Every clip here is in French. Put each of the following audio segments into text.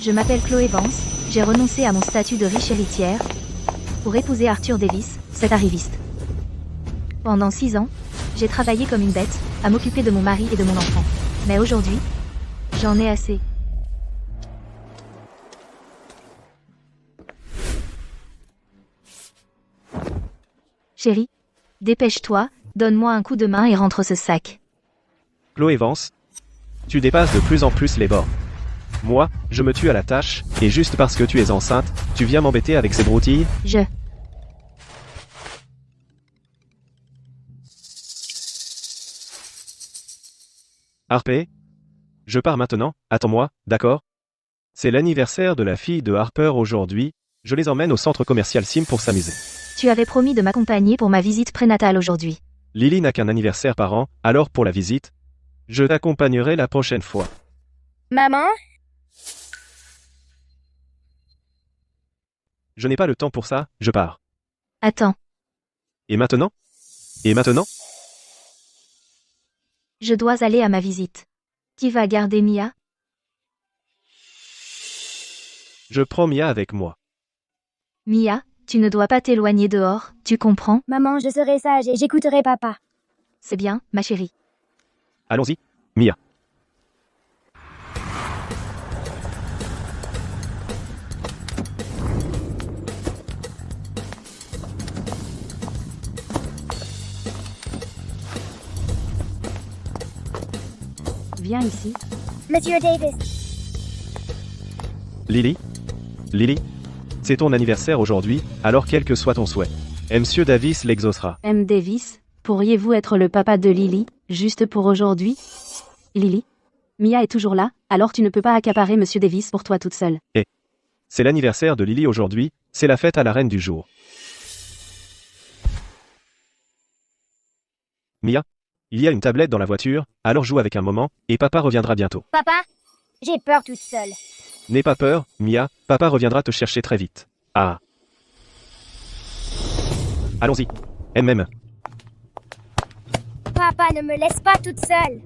Je m'appelle Chloé Vance, j'ai renoncé à mon statut de riche héritière pour épouser Arthur Davis, cet arriviste. Pendant 6 ans, j'ai travaillé comme une bête, à m'occuper de mon mari et de mon enfant. Mais aujourd'hui, j'en ai assez. Chérie, dépêche-toi, donne-moi un coup de main et rentre ce sac. Chloé Vance, tu dépasses de plus en plus les bords. Moi, je me tue à la tâche, et juste parce que tu es enceinte, tu viens m'embêter avec ces broutilles? Harper? Je pars maintenant, attends-moi, d'accord? C'est l'anniversaire de la fille de Harper aujourd'hui, je les emmène au centre commercial Sim pour s'amuser. Tu avais promis de m'accompagner pour ma visite prénatale aujourd'hui. Lily n'a qu'un anniversaire par an, alors pour la visite, je t'accompagnerai la prochaine fois. Maman? Je n'ai pas le temps pour ça, je pars. Attends, Et maintenant? Et maintenant? je dois aller à ma visite. Qui va garder Mia? Je prends Mia avec moi. Mia, tu ne dois pas t'éloigner dehors, tu comprends? Maman, je serai sage et j'écouterai papa. C'est bien, ma chérie. Allons-y, Mia. Viens ici. Monsieur Davis. Lily? Lily? C'est ton anniversaire aujourd'hui, alors quel que soit ton souhait. Monsieur Davis l'exaucera. M. Davis, pourriez-vous être le papa de Lily, juste pour aujourd'hui? Lily? Mia est toujours là, alors tu ne peux pas accaparer Monsieur Davis pour toi toute seule. C'est l'anniversaire de Lily aujourd'hui, c'est la fête à la reine du jour. Mia? Il y a une tablette dans la voiture, alors joue avec un moment, et papa reviendra bientôt. Papa? J'ai peur toute seule. N'aie pas peur, Mia, papa reviendra te chercher très vite. Ah. Allons-y. MM. Papa, ne me laisse pas toute seule.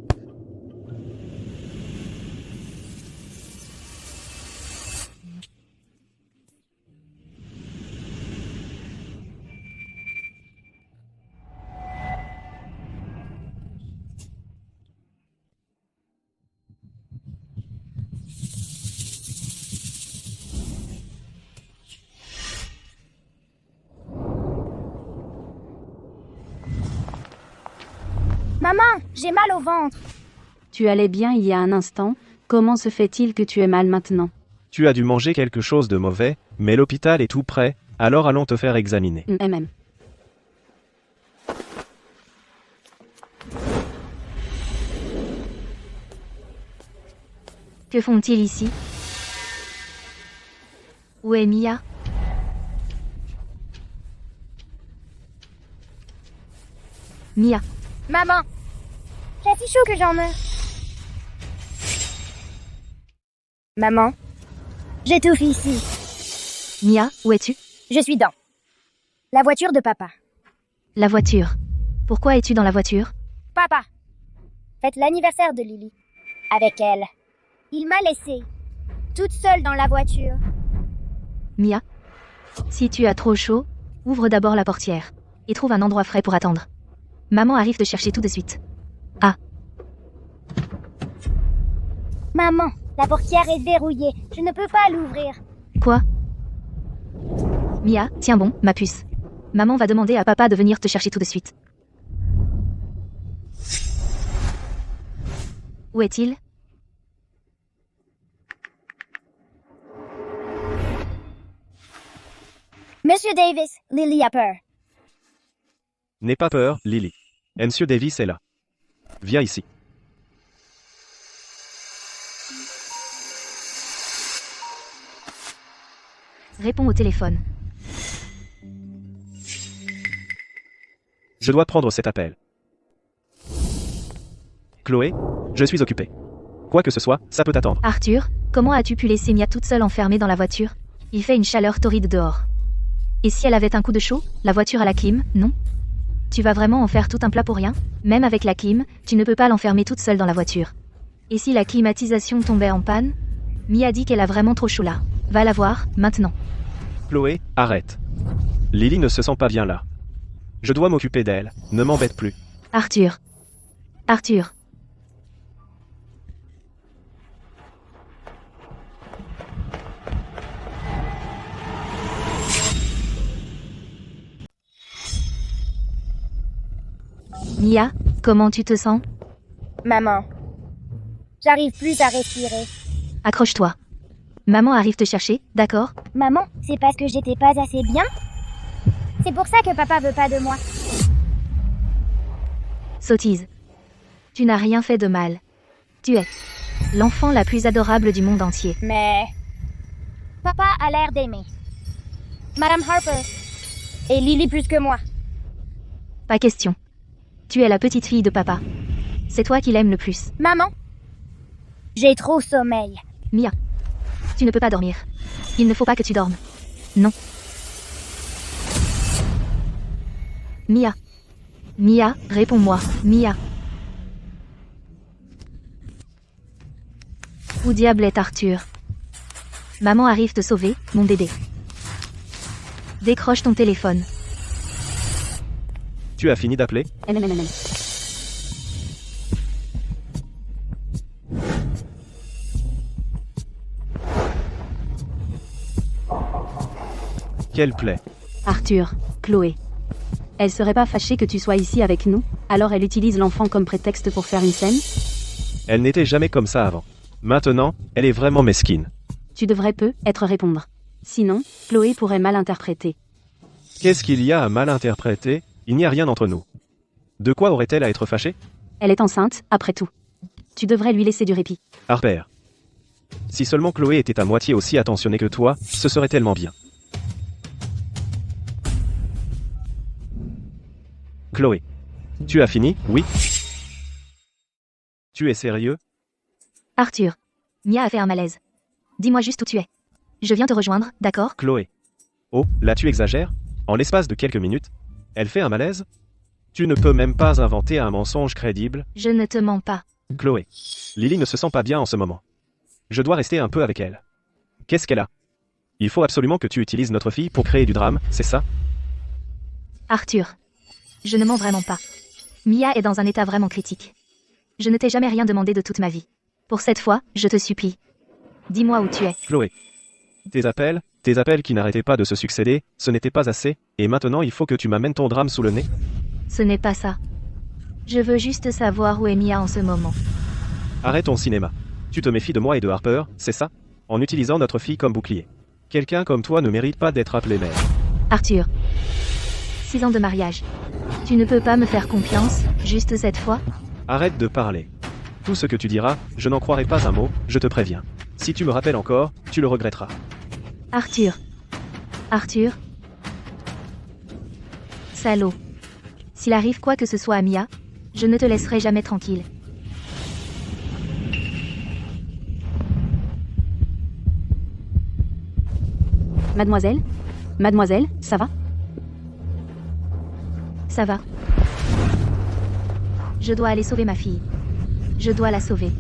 Maman, j'ai mal au ventre. Tu allais bien il y a un instant, comment se fait-il que tu aies mal maintenant? Tu as dû manger quelque chose de mauvais, mais l'hôpital est tout près, alors allons te faire examiner. MM. Que font-ils ici? Où est Mia? Mia, Maman, j'ai si chaud que j'en meurs. Maman, j'étouffe ici. Mia, où es-tu? Je suis dans la voiture de papa. La voiture. Pourquoi es-tu dans la voiture? Papa, fête l'anniversaire de Lily. Avec elle. Il m'a laissée, toute seule dans la voiture. Mia, si tu as trop chaud, ouvre d'abord la portière et trouve un endroit frais pour attendre. Maman arrive te chercher tout de suite. Ah, Maman, la portière est verrouillée. Je ne peux pas l'ouvrir. quoi? Mia, tiens bon, ma puce. Maman va demander à papa de venir te chercher tout de suite. Où est-il? Monsieur Davis, Lily a peur. N'aie pas peur, Lily. Monsieur Davis est là. Viens ici. Réponds au téléphone. Je dois prendre cet appel. Chloé, je suis occupé. Quoi que ce soit, ça peut attendre. Arthur, comment as-tu pu laisser Mia toute seule enfermée dans la voiture? Il fait une chaleur torride dehors. Et si elle avait un coup de chaud, la voiture à la clim, non? Tu vas vraiment en faire tout un plat pour rien? Même avec la clim, tu ne peux pas l'enfermer toute seule dans la voiture. Et si la climatisation tombait en panne? Mia dit qu'elle a vraiment trop chaud là. Va la voir, maintenant. Chloé, arrête. Lily ne se sent pas bien là. Je dois m'occuper d'elle, ne m'embête plus. Arthur. Arthur. Mia, comment tu te sens? Maman. J'arrive plus à respirer. Accroche-toi. Maman arrive te chercher, d'accord? Maman, c'est parce que j'étais pas assez bien? C'est pour ça que papa veut pas de moi. Sottise. Tu n'as rien fait de mal. Tu es l'enfant la plus adorable du monde entier. Mais... Papa a l'air d'aimer. Madame Harper. Et Lily plus que moi. Pas question. Tu es la petite fille de papa. C'est toi qui l'aimes le plus. Maman. J'ai trop sommeil. Mia. Tu ne peux pas dormir. Il ne faut pas que tu dormes. Non. Mia. Mia, réponds-moi. Mia. Où diable est Arthur? Maman arrive te sauver, mon bébé. Décroche ton téléphone. Tu as fini d'appeler? Quelle plaie. Arthur, Chloé. Elle serait pas fâchée que tu sois ici avec nous, alors elle utilise l'enfant comme prétexte pour faire une scène? Elle n'était jamais comme ça avant. Maintenant, elle est vraiment mesquine. Tu devrais peut-être répondre. Sinon, Chloé pourrait mal interpréter. Qu'est-ce qu'il y a à mal interpréter? Il n'y a rien entre nous. De quoi aurait-elle à être fâchée? Elle est enceinte, après tout. Tu devrais lui laisser du répit. Harper. Si seulement Chloé était à moitié aussi attentionnée que toi, ce serait tellement bien. Chloé. Tu as fini, oui? Tu es sérieux? Arthur. Mia a fait un malaise. Dis-moi juste où tu es. Je viens te rejoindre, d'accord? Chloé. Oh, là tu exagères? En l'espace de quelques minutes? Elle fait un malaise? Tu ne peux même pas inventer un mensonge crédible? Je ne te mens pas. Chloé. Lily ne se sent pas bien en ce moment. Je dois rester un peu avec elle. Qu'est-ce qu'elle a? Il faut absolument que tu utilises notre fille pour créer du drame, c'est ça? Arthur. Je ne mens vraiment pas. Mia est dans un état vraiment critique. Je ne t'ai jamais rien demandé de toute ma vie. Pour cette fois, je te supplie. Dis-moi où tu es. Chloé. Tes appels qui n'arrêtaient pas de se succéder, ce n'était pas assez, et maintenant il faut que tu m'amènes ton drame sous le nez? Ce n'est pas ça. Je veux juste savoir où est Mia en ce moment. Arrête ton cinéma. Tu te méfies de moi et de Harper, c'est ça? En utilisant notre fille comme bouclier. Quelqu'un comme toi ne mérite pas d'être appelé mère. Arthur. 6 ans de mariage. Tu ne peux pas me faire confiance, juste cette fois? Arrête de parler. Tout ce que tu diras, je n'en croirai pas un mot, je te préviens. Si tu me rappelles encore, tu le regretteras. Arthur. Arthur. Salaud. S'il arrive quoi que ce soit à Mia, je ne te laisserai jamais tranquille. Mademoiselle? Mademoiselle, ça va? Ça va. Je dois aller sauver ma fille. Je dois la sauver.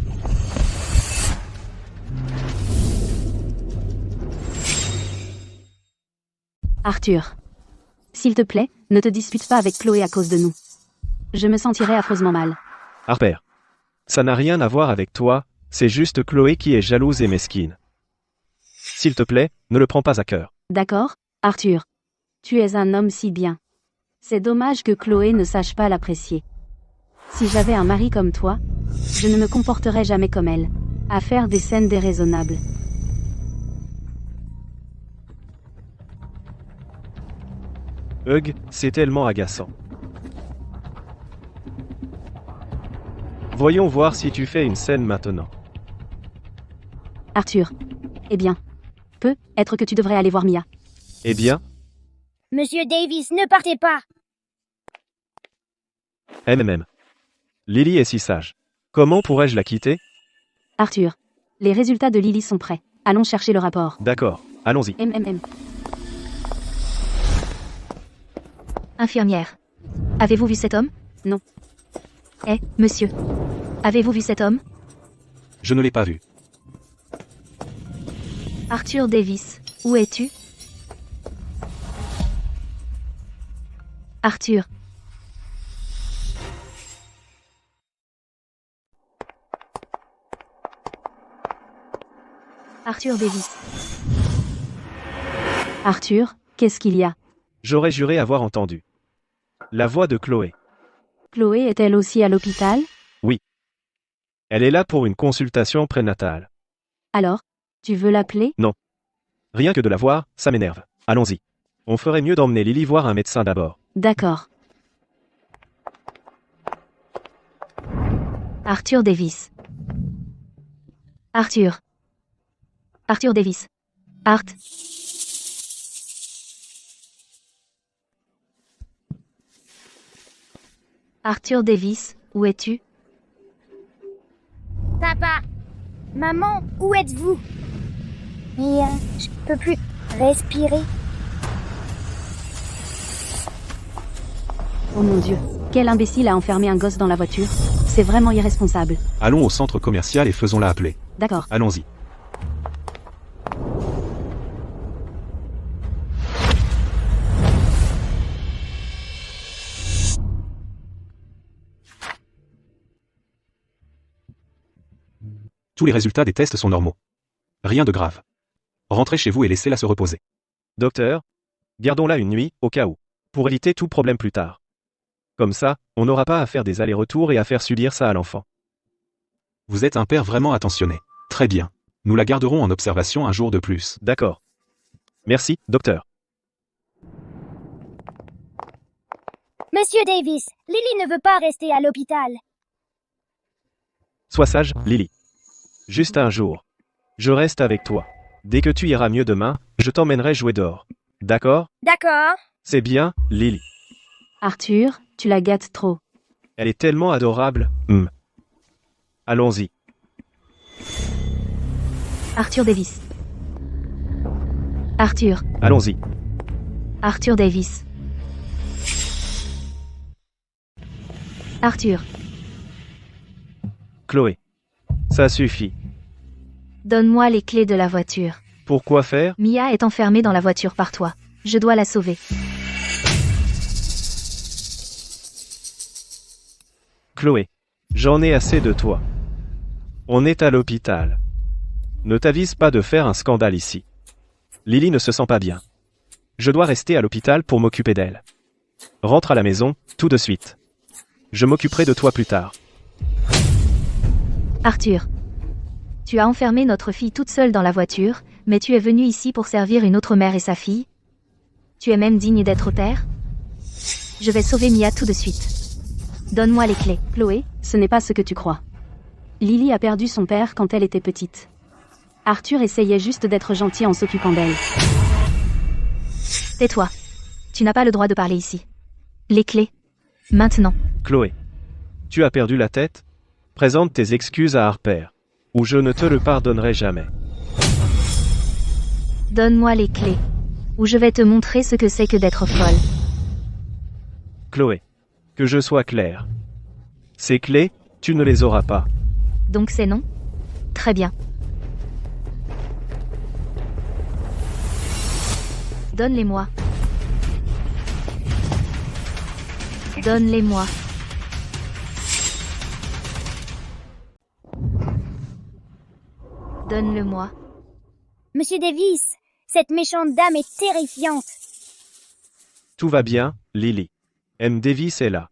Arthur. S'il te plaît, ne te dispute pas avec Chloé à cause de nous. Je me sentirais affreusement mal. Harper. Ça n'a rien à voir avec toi, c'est juste Chloé qui est jalouse et mesquine. S'il te plaît, ne le prends pas à cœur. D'accord, Arthur. Tu es un homme si bien. C'est dommage que Chloé ne sache pas l'apprécier. Si j'avais un mari comme toi, je ne me comporterais jamais comme elle, à faire des scènes déraisonnables. Hugh, c'est tellement agaçant. Voyons voir si tu fais une scène maintenant. Arthur. Eh bien. Peut-être que tu devrais aller voir Mia. Eh bien, Monsieur Davis, ne partez pas. MMM. Lily est si sage. Comment pourrais-je la quitter? Arthur. Les résultats de Lily sont prêts. Allons chercher le rapport. D'accord, allons-y. Infirmière. Avez-vous vu cet homme? Non. Monsieur. Avez-vous vu cet homme? Je ne l'ai pas vu. Arthur Davis, où es-tu? Arthur. Arthur Davis. Arthur, qu'est-ce qu'il y a? J'aurais juré avoir entendu la voix de Chloé. Chloé est-elle aussi à l'hôpital? Elle est là pour une consultation prénatale. Alors, tu veux l'appeler? Rien que de la voir, ça m'énerve. Allons-y. On ferait mieux d'emmener Lily voir un médecin d'abord. D'accord. Arthur Davis. Arthur. Arthur Davis. Art. Arthur Davis, où es-tu? Papa, maman, où êtes-vous? Mais je peux plus respirer. Oh mon Dieu, quel imbécile a enfermé un gosse dans la voiture. C'est vraiment irresponsable. Allons au centre commercial et faisons-la appeler. D'accord. Allons-y. Tous les résultats des tests sont normaux. Rien de grave. Rentrez chez vous et laissez-la se reposer. Docteur, gardons-la une nuit, au cas où, pour éviter tout problème plus tard. Comme ça, on n'aura pas à faire des allers-retours et à faire subir ça à l'enfant. Vous êtes un père vraiment attentionné. Très bien. Nous la garderons en observation un jour de plus. D'accord. Merci, docteur. Monsieur Davis, Lily ne veut pas rester à l'hôpital. Sois sage, Lily. Juste un jour. Je reste avec toi. Dès que tu iras mieux demain, je t'emmènerai jouer dehors. D'accord? D'accord. C'est bien, Lily. Arthur, tu la gâtes trop. Elle est tellement adorable. Allons-y. Arthur Davis. Arthur. Allons-y. Arthur Davis. Arthur. Chloé. Ça suffit. Donne-moi les clés de la voiture. Pourquoi faire? Mia est enfermée dans la voiture par toi. Je dois la sauver. Chloé. J'en ai assez de toi. On est à l'hôpital. Ne t'avise pas de faire un scandale ici. Lily ne se sent pas bien. Je dois rester à l'hôpital pour m'occuper d'elle. Rentre à la maison, tout de suite. Je m'occuperai de toi plus tard. Arthur. Tu as enfermé notre fille toute seule dans la voiture, mais tu es venu ici pour servir une autre mère et sa fille? Tu es même digne d'être père? Je vais sauver Mia tout de suite. Donne-moi les clés. Chloé, ce n'est pas ce que tu crois. Lily a perdu son père quand elle était petite. Arthur essayait juste d'être gentil en s'occupant d'elle. Tais-toi. Tu n'as pas le droit de parler ici. Les clés. Maintenant. Chloé. Tu as perdu la tête? Présente tes excuses à Harper. Ou je ne te le pardonnerai jamais. Donne-moi les clés. Ou je vais te montrer ce que c'est que d'être folle. Chloé. Que je sois clair. Ces clés, tu ne les auras pas. Donc c'est non? Très bien. Donne-les-moi. Donne-les-moi. Donne-le-moi. Monsieur Davis, cette méchante dame est terrifiante. Tout va bien, Lily. M. Davis est là.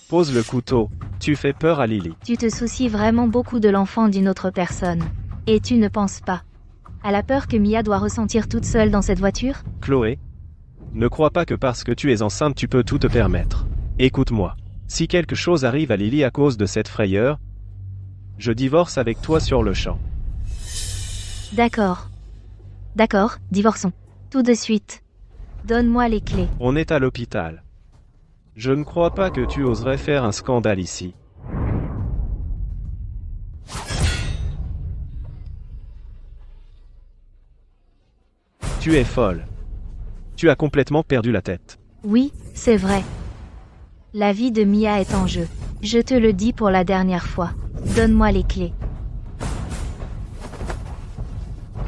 Pose le couteau. Tu fais peur à Lily. Tu te soucies vraiment beaucoup de l'enfant d'une autre personne. Et tu ne penses pas à la peur que Mia doit ressentir toute seule dans cette voiture? Chloé. Ne crois pas que parce que tu es enceinte tu peux tout te permettre. Écoute-moi. Si quelque chose arrive à Lily à cause de cette frayeur, je divorce avec toi sur le champ. D'accord. D'accord, divorçons. Tout de suite. Donne-moi les clés. On est à l'hôpital. Je ne crois pas que tu oserais faire un scandale ici. Tu es folle. Tu as complètement perdu la tête. Oui, c'est vrai. La vie de Mia est en jeu. Je te le dis pour la dernière fois. Donne-moi les clés.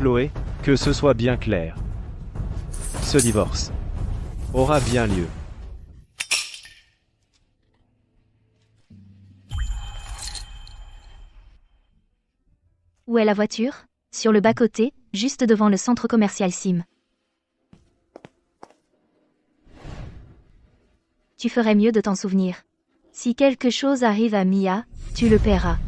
Chloé, que ce soit bien clair. Ce divorce aura bien lieu. Où est la voiture? Sur le bas-côté, juste devant le centre commercial Sim. Tu ferais mieux de t'en souvenir. Si quelque chose arrive à Mia, tu le paieras.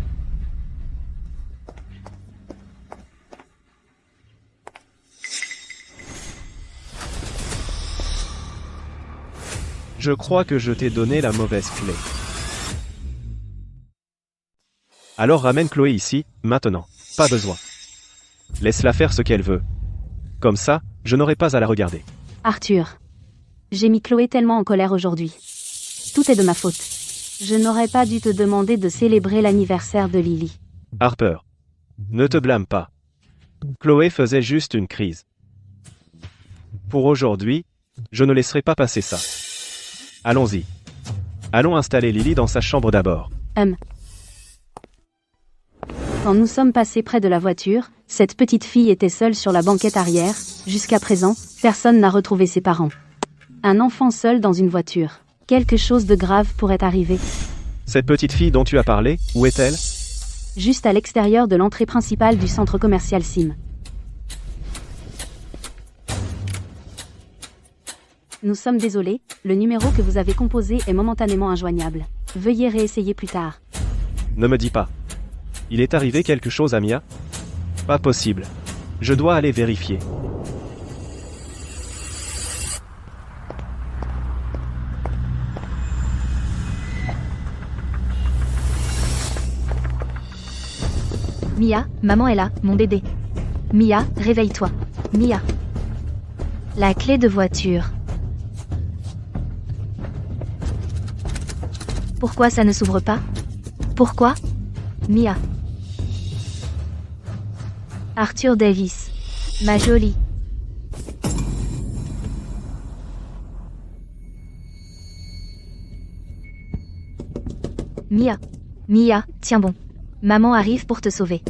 Je crois que je t'ai donné la mauvaise clé. Alors ramène Chloé ici, maintenant. Pas besoin. Laisse-la faire ce qu'elle veut. Comme ça, je n'aurai pas à la regarder. Arthur. J'ai mis Chloé tellement en colère aujourd'hui. Tout est de ma faute. Je n'aurais pas dû te demander de célébrer l'anniversaire de Lily. Harper. Ne te blâme pas. Chloé faisait juste une crise. Pour aujourd'hui, je ne laisserai pas passer ça. Allons-y. Allons installer Lily dans sa chambre d'abord. Quand nous sommes passés près de la voiture, cette petite fille était seule sur la banquette arrière. Jusqu'à présent, personne n'a retrouvé ses parents. Un enfant seul dans une voiture. Quelque chose de grave pourrait arriver. Cette petite fille dont tu as parlé, où est-elle? Juste à l'extérieur de l'entrée principale du centre commercial Sim. Nous sommes désolés, le numéro que vous avez composé est momentanément injoignable. Veuillez réessayer plus tard. Ne me dis pas. Il est arrivé quelque chose à Mia? Pas possible. Je dois aller vérifier. Mia, maman est là, mon bébé. Mia, réveille-toi. Mia. La clé de voiture. Pourquoi ça ne s'ouvre pas? Pourquoi? Mia. Arthur Davis. Ma jolie. Mia. Mia, tiens bon. Maman arrive pour te sauver.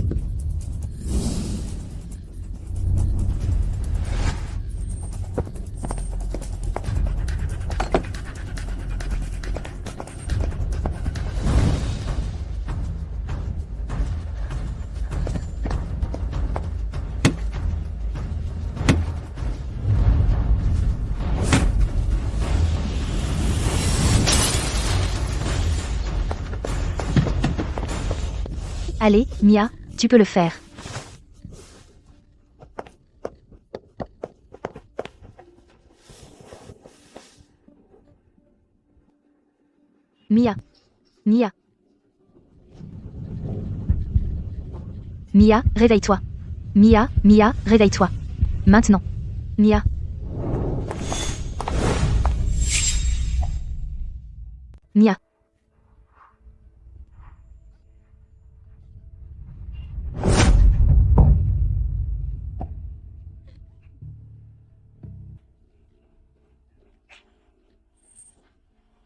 Allez, Mia, tu peux le faire. Mia. Mia. Mia, réveille-toi. Mia, Mia, réveille-toi. Maintenant. Mia. Mia.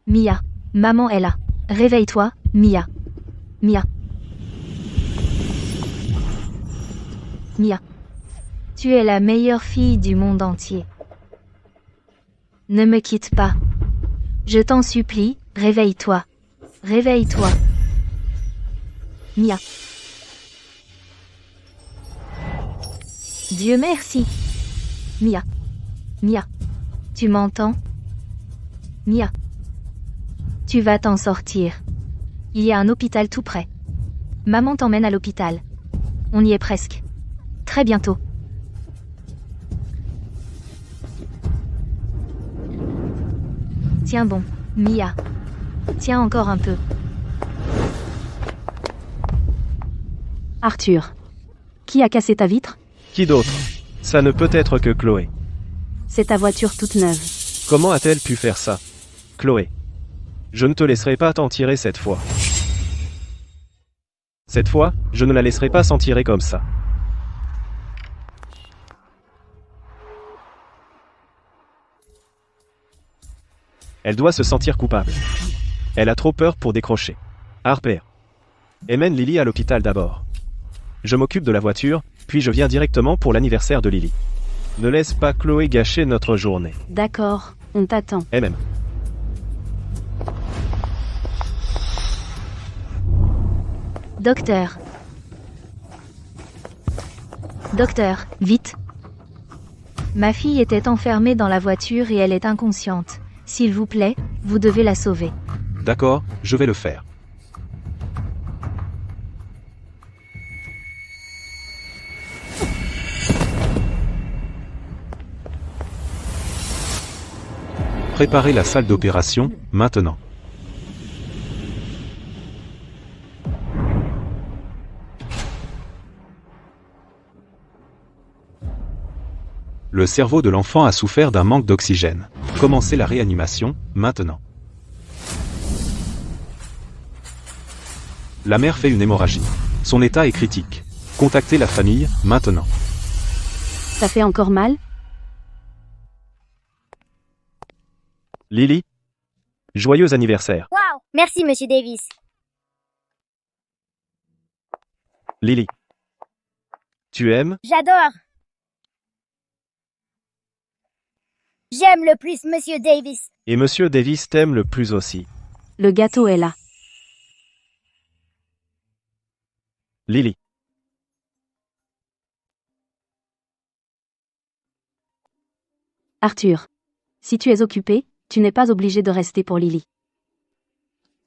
Mia. Maman est là. Réveille-toi, Mia. Mia. Mia. Tu es la meilleure fille du monde entier. Ne me quitte pas. Je t'en supplie, réveille-toi. Réveille-toi. Mia. Dieu merci. Mia. Mia. Tu m'entends? Mia. Tu vas t'en sortir. Il y a un hôpital tout près. Maman t'emmène à l'hôpital. On y est presque. Très bientôt. Tiens bon, Mia. Tiens encore un peu. Arthur. Qui a cassé ta vitre? Qui d'autre? Ça ne peut être que Chloé. C'est ta voiture toute neuve. Comment a-t-elle pu faire ça? Chloé. Je ne te laisserai pas t'en tirer cette fois. Cette fois, je ne la laisserai pas s'en tirer comme ça. Elle doit se sentir coupable. Elle a trop peur pour décrocher. Harper. Emmène Lily à l'hôpital d'abord. Je m'occupe de la voiture, puis je viens directement pour l'anniversaire de Lily. Ne laisse pas Chloé gâcher notre journée. D'accord, on t'attend. Elle-même. Docteur. Docteur, vite. Ma fille était enfermée dans la voiture et elle est inconsciente. S'il vous plaît, vous devez la sauver. D'accord, je vais le faire. Préparez la salle d'opération, maintenant. Le cerveau de l'enfant a souffert d'un manque d'oxygène. Commencez la réanimation, maintenant. La mère fait une hémorragie. Son état est critique. Contactez la famille, maintenant. Ça fait encore mal? Lily. Joyeux anniversaire. Waouh! Merci, monsieur Davis. Lily. Tu aimes? J'adore. J'aime le plus monsieur Davis. Et Monsieur Davis t'aime le plus aussi. Le gâteau est là. Lily. Arthur. Si tu es occupé, tu n'es pas obligé de rester pour Lily.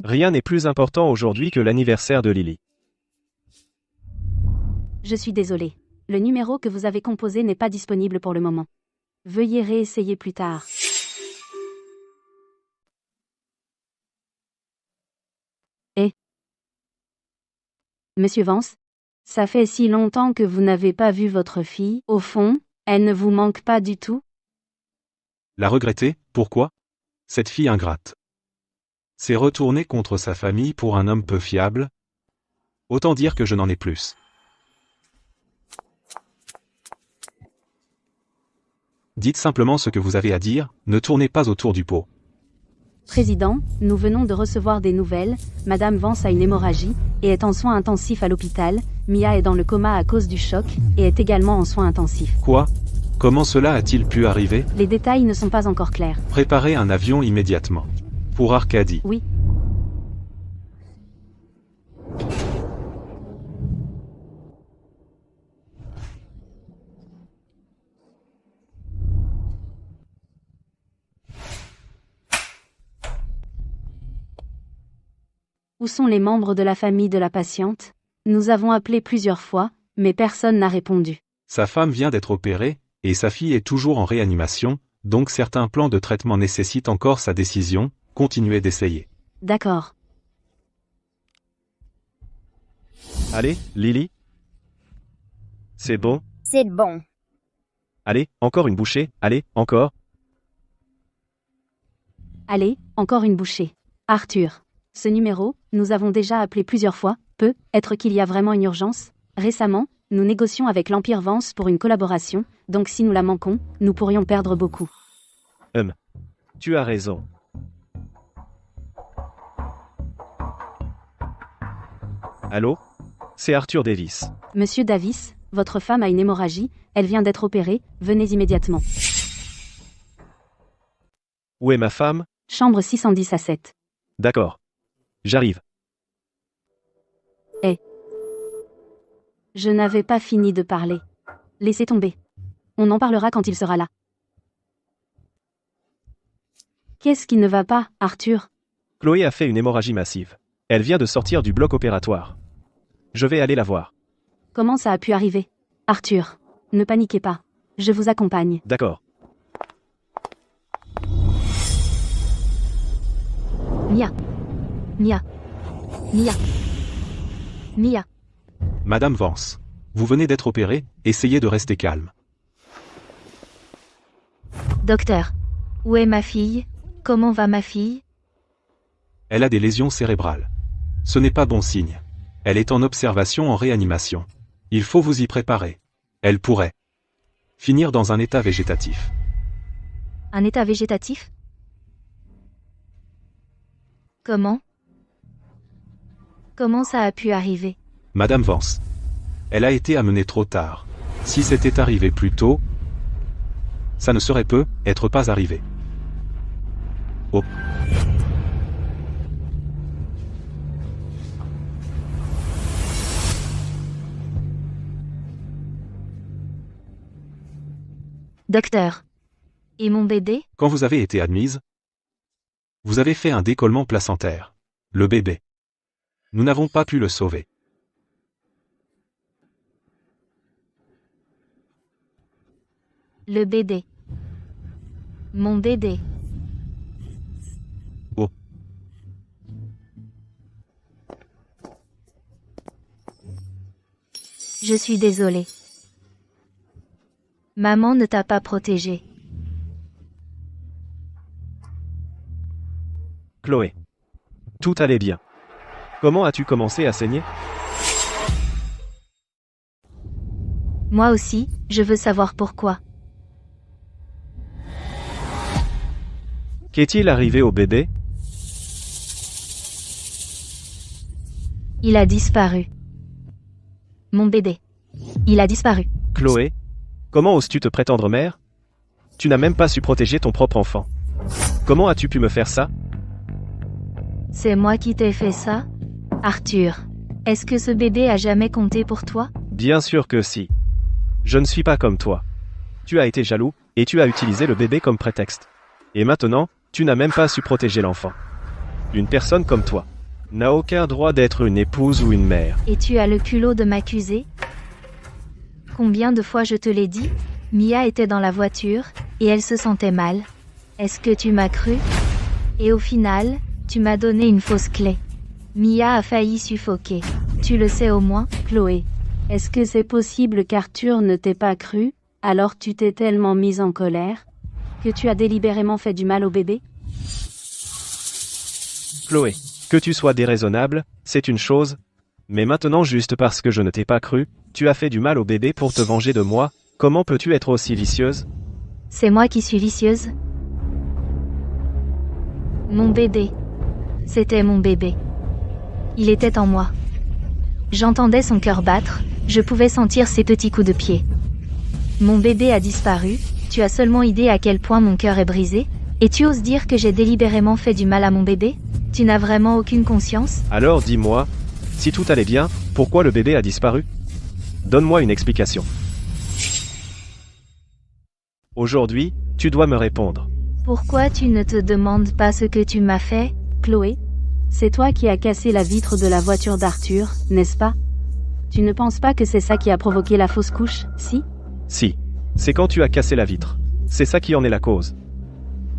Rien n'est plus important aujourd'hui que l'anniversaire de Lily. Je suis désolée. Le numéro que vous avez composé n'est pas disponible pour le moment. Veuillez réessayer plus tard. Monsieur Vance, ça fait si longtemps que vous n'avez pas vu votre fille. Au fond, elle ne vous manque pas du tout? La regretter, pourquoi? Cette fille ingrate. C'est retourner contre sa famille pour un homme peu fiable? Autant dire que je n'en ai plus. Dites simplement ce que vous avez à dire, ne tournez pas autour du pot. Président, nous venons de recevoir des nouvelles. Madame Vance a une hémorragie et est en soins intensifs à l'hôpital. Mia est dans le coma à cause du choc et est également en soins intensifs. Quoi? Comment cela a-t-il pu arriver? Les détails ne sont pas encore clairs. Préparez un avion immédiatement. Pour Arcadie. Oui. Où sont les membres de la famille de la patiente? Nous avons appelé plusieurs fois, mais personne n'a répondu. Sa femme vient d'être opérée, et sa fille est toujours en réanimation, donc certains plans de traitement nécessitent encore sa décision. Continuez d'essayer. D'accord. Allez, Lily. C'est bon? C'est bon. Allez, encore une bouchée, allez, encore. Allez, encore une bouchée. Arthur. Ce numéro, nous avons déjà appelé plusieurs fois, peut être qu'il y a vraiment une urgence. Récemment, nous négocions avec l'Empire Vance pour une collaboration, donc si nous la manquons, nous pourrions perdre beaucoup. Tu as raison. Allô? C'est Arthur Davis. Monsieur Davis, votre femme a une hémorragie, elle vient d'être opérée, venez immédiatement. Où est ma femme? Chambre 610 à 7. D'accord. J'arrive. Je n'avais pas fini de parler. Laissez tomber. On en parlera quand il sera là. Qu'est-ce qui ne va pas, Arthur? Chloé a fait une hémorragie massive. Elle vient de sortir du bloc opératoire. Je vais aller la voir. Comment ça a pu arriver? Arthur, ne paniquez pas. Je vous accompagne. D'accord. Mia. Mia. Mia. Mia. Madame Vance. Vous venez d'être opérée, essayez de rester calme. Docteur. Où est ma fille? Comment va ma fille? Elle a des lésions cérébrales. Ce n'est pas bon signe. Elle est en observation en réanimation. Il faut vous y préparer. Elle pourrait finir dans un état végétatif. Un état végétatif? Comment? Comment ça a pu arriver? Madame Vance. Elle a été amenée trop tard. Si c'était arrivé plus tôt, ça ne serait peut-être pas arrivé. Oh. Docteur. Et mon bébé? Quand vous avez été admise, vous avez fait un décollement placentaire. Le bébé. Nous n'avons pas pu le sauver. Le bébé. Mon bébé. Oh. Je suis désolée. Maman ne t'a pas protégé. Chloé. Tout allait bien. Comment as-tu commencé à saigner? Moi aussi, je veux savoir pourquoi. Qu'est-il arrivé au bébé? Il a disparu. Mon bébé. Il a disparu. Chloé, comment oses-tu te prétendre mère? Tu n'as même pas su protéger ton propre enfant. Comment as-tu pu me faire ça? C'est moi qui t'ai fait ça? Arthur. Est-ce que ce bébé a jamais compté pour toi? Bien sûr que si. Je ne suis pas comme toi. Tu as été jaloux, et tu as utilisé le bébé comme prétexte. Et maintenant, tu n'as même pas su protéger l'enfant. Une personne comme toi n'a aucun droit d'être une épouse ou une mère. Et tu as le culot de m'accuser? Combien de fois je te l'ai dit? Mia était dans la voiture, et elle se sentait mal. Est-ce que tu m'as cru? Et au final, tu m'as donné une fausse clé. Mia a failli suffoquer. Tu le sais au moins? Chloé. Est-ce que c'est possible qu'Arthur ne t'ait pas cru, alors tu t'es tellement mise en colère, que tu as délibérément fait du mal au bébé? Chloé, que tu sois déraisonnable, c'est une chose, mais maintenant juste parce que je ne t'ai pas cru, tu as fait du mal au bébé pour te venger de moi, comment peux-tu être aussi vicieuse? C'est moi qui suis vicieuse? Mon bébé. C'était mon bébé. Il était en moi. J'entendais son cœur battre, je pouvais sentir ses petits coups de pied. Mon bébé a disparu, tu as seulement idée à quel point mon cœur est brisé, et tu oses dire que j'ai délibérément fait du mal à mon bébé? Tu n'as vraiment aucune conscience? Alors dis-moi, si tout allait bien, pourquoi le bébé a disparu? Donne-moi une explication. Aujourd'hui, tu dois me répondre. Pourquoi tu ne te demandes pas ce que tu m'as fait? Chloé, c'est toi qui as cassé la vitre de la voiture d'Arthur, n'est-ce pas? Tu ne penses pas que c'est ça qui a provoqué la fausse couche, si? Si. C'est quand tu as cassé la vitre. C'est ça qui en est la cause.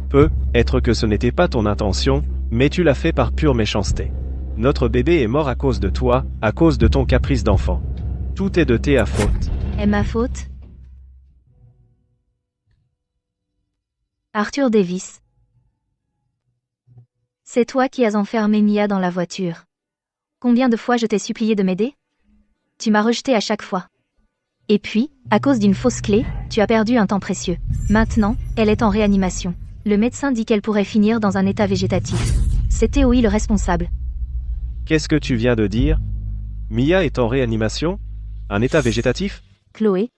Peut-être que ce n'était pas ton intention, mais tu l'as fait par pure méchanceté. Notre bébé est mort à cause de toi, à cause de ton caprice d'enfant. Tout est de ta faute. Est ma faute? Arthur Davis. C'est toi qui as enfermé Mia dans la voiture. Combien de fois je t'ai supplié de m'aider? Tu m'as rejeté à chaque fois. Et puis, à cause d'une fausse clé, tu as perdu un temps précieux. Maintenant, elle est en réanimation. Le médecin dit qu'elle pourrait finir dans un état végétatif. C'est Théoï le responsable. Qu'est-ce que tu viens de dire? Mia est en réanimation? Un état végétatif? Chloé,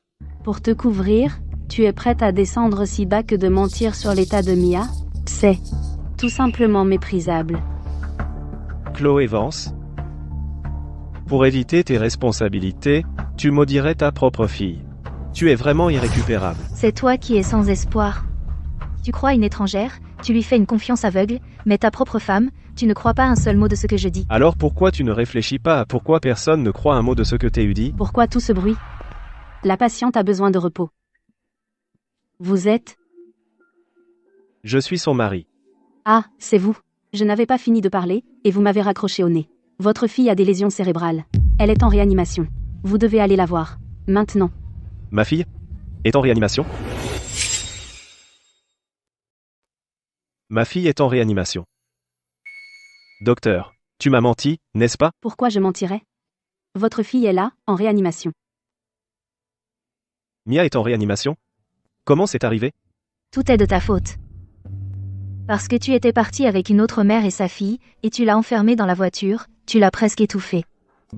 pour te couvrir, tu es prête à descendre si bas que de mentir sur l'état de Mia? C'est tout simplement méprisable. Chloé Vance? Pour éviter tes responsabilités, tu maudirais ta propre fille. Tu es vraiment irrécupérable. C'est toi qui es sans espoir. Tu crois une étrangère, tu lui fais une confiance aveugle, mais ta propre femme, tu ne crois pas un seul mot de ce que je dis. Alors pourquoi tu ne réfléchis pas à pourquoi personne ne croit un mot de ce que t'es dit? Pourquoi tout ce bruit? La patiente a besoin de repos. Vous êtes? Je suis son mari. Ah, c'est vous. Je n'avais pas fini de parler, et vous m'avez raccroché au nez. Votre fille a des lésions cérébrales. Elle est en réanimation. Vous devez aller la voir. Maintenant. Ma fille est en réanimation? Ma fille est en réanimation. Docteur, tu m'as menti, n'est-ce pas? Pourquoi je mentirais? Votre fille est là, en réanimation. Mia est en réanimation? Comment c'est arrivé? Tout est de ta faute. Parce que tu étais parti avec une autre mère et sa fille, et tu l'as enfermée dans la voiture, tu l'as presque étouffée.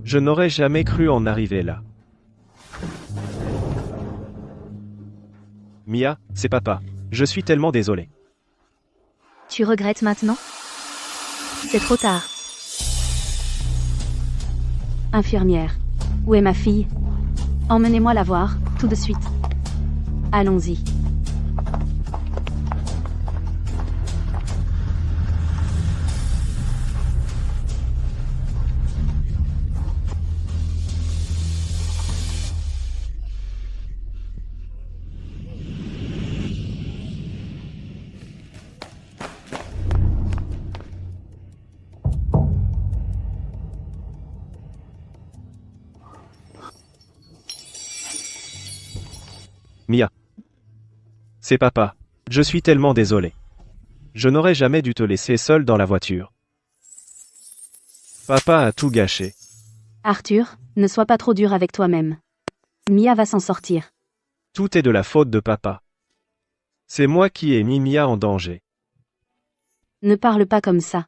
Je n'aurais jamais cru en arriver là. Mia, c'est papa. Je suis tellement désolé. Tu regrettes maintenant? C'est trop tard. Infirmière. Où est ma fille? Emmenez-moi la voir, tout de suite. Allons-y. Mia. C'est papa. Je suis tellement désolé. Je n'aurais jamais dû te laisser seule dans la voiture. Papa a tout gâché. Arthur, ne sois pas trop dur avec toi-même. Mia va s'en sortir. Tout est de la faute de papa. C'est moi qui ai mis Mia en danger. Ne parle pas comme ça.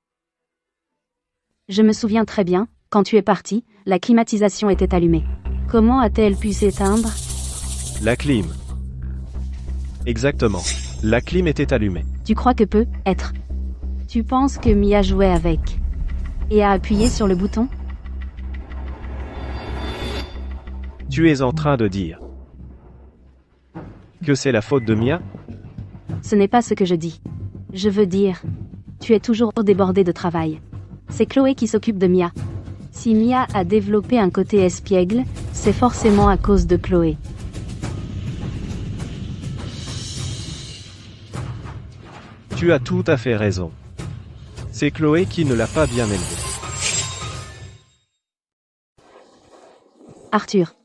Je me souviens très bien, quand tu es parti, la climatisation était allumée. Comment a-t-elle pu s'éteindre? La clim. Exactement. La clim était allumée. Tu crois que peut être? Tu penses que Mia jouait avec et a appuyé sur le bouton? Tu es en train de dire que c'est la faute de Mia? Ce n'est pas ce que je dis. Je veux dire, tu es toujours débordé de travail. C'est Chloé qui s'occupe de Mia. Si Mia a développé un côté espiègle, c'est forcément à cause de Chloé. Tu as tout à fait raison. C'est Chloé qui ne l'a pas bien élevée. Arthur,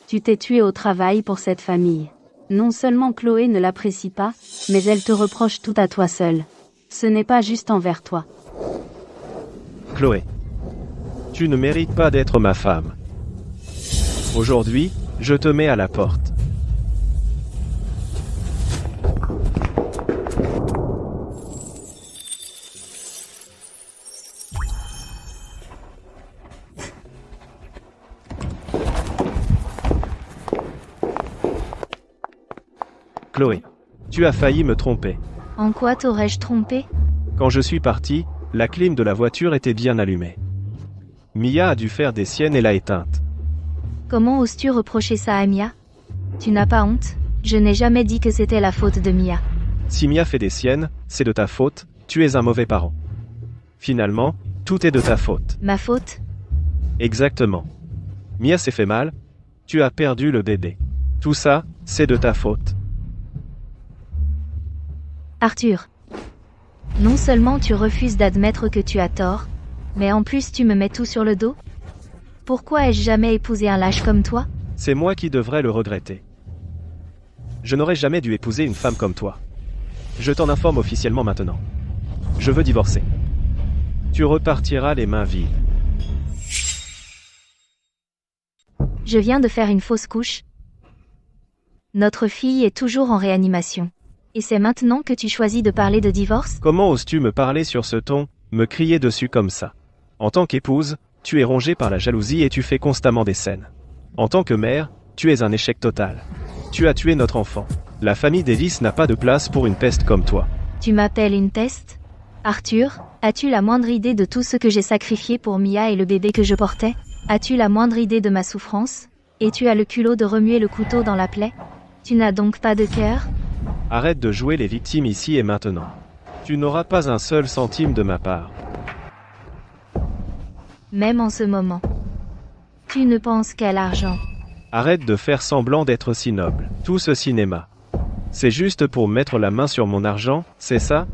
tu t'es tué au travail pour cette famille. Non seulement Chloé ne l'apprécie pas, mais elle te reproche tout à toi seul. Ce n'est pas juste envers toi. Chloé, tu ne mérites pas d'être ma femme. Aujourd'hui, je te mets à la porte. Chloé, tu as failli me tromper. En quoi t'aurais-je trompé? Quand je suis parti, la clim de la voiture était bien allumée. Mia a dû faire des siennes et l'a éteinte. Comment oses-tu reprocher ça à Mia? Tu n'as pas honte? Je n'ai jamais dit que c'était la faute de Mia. Si Mia fait des siennes, c'est de ta faute, tu es un mauvais parent. Finalement, tout est de ta faute. Ma faute? Exactement. Mia s'est fait mal, tu as perdu le bébé. Tout ça, c'est de ta faute. Arthur. Non seulement tu refuses d'admettre que tu as tort, mais en plus tu me mets tout sur le dos? Pourquoi ai-je jamais épousé un lâche comme toi? C'est moi qui devrais le regretter. Je n'aurais jamais dû épouser une femme comme toi. Je t'en informe officiellement maintenant. Je veux divorcer. Tu repartiras les mains vides. Je viens de faire une fausse couche. Notre fille est toujours en réanimation. Et c'est maintenant que tu choisis de parler de divorce? Comment oses-tu me parler sur ce ton, me crier dessus comme ça? En tant qu'épouse, tu es rongée par la jalousie et tu fais constamment des scènes. En tant que mère, tu es un échec total. Tu as tué notre enfant. La famille d'Ellis n'a pas de place pour une peste comme toi. Tu m'appelles une peste? Arthur, as-tu la moindre idée de tout ce que j'ai sacrifié pour Mia et le bébé que je portais? As-tu la moindre idée de ma souffrance? Et tu as le culot de remuer le couteau dans la plaie? Tu n'as donc pas de cœur? Arrête de jouer les victimes ici et maintenant. Tu n'auras pas un seul centime de ma part. Même en ce moment. Tu ne penses qu'à l'argent. Arrête de faire semblant d'être si noble. Tout ce cinéma. C'est juste pour mettre la main sur mon argent, c'est ça?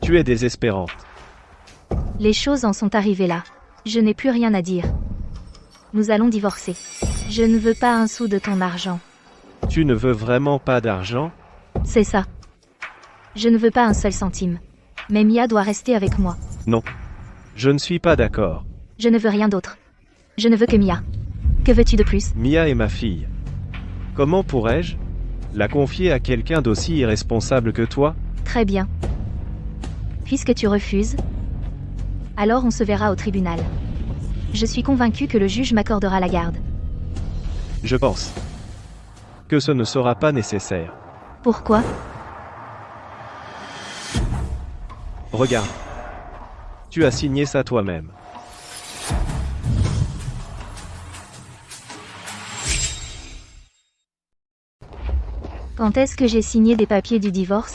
Tu es désespérante. Les choses en sont arrivées là. Je n'ai plus rien à dire. Nous allons divorcer. Je ne veux pas un sou de ton argent. Tu ne veux vraiment pas d'argent? C'est ça. Je ne veux pas un seul centime. Mais Mia doit rester avec moi. Non. Je ne suis pas d'accord. Je ne veux rien d'autre. Je ne veux que Mia. Que veux-tu de plus? Mia est ma fille. Comment pourrais-je la confier à quelqu'un d'aussi irresponsable que toi? Très bien. Puisque tu refuses, alors on se verra au tribunal. Je suis convaincu que le juge m'accordera la garde. Je pense que ce ne sera pas nécessaire. Pourquoi? Regarde. Tu as signé ça toi-même. Quand est-ce que j'ai signé des papiers du divorce?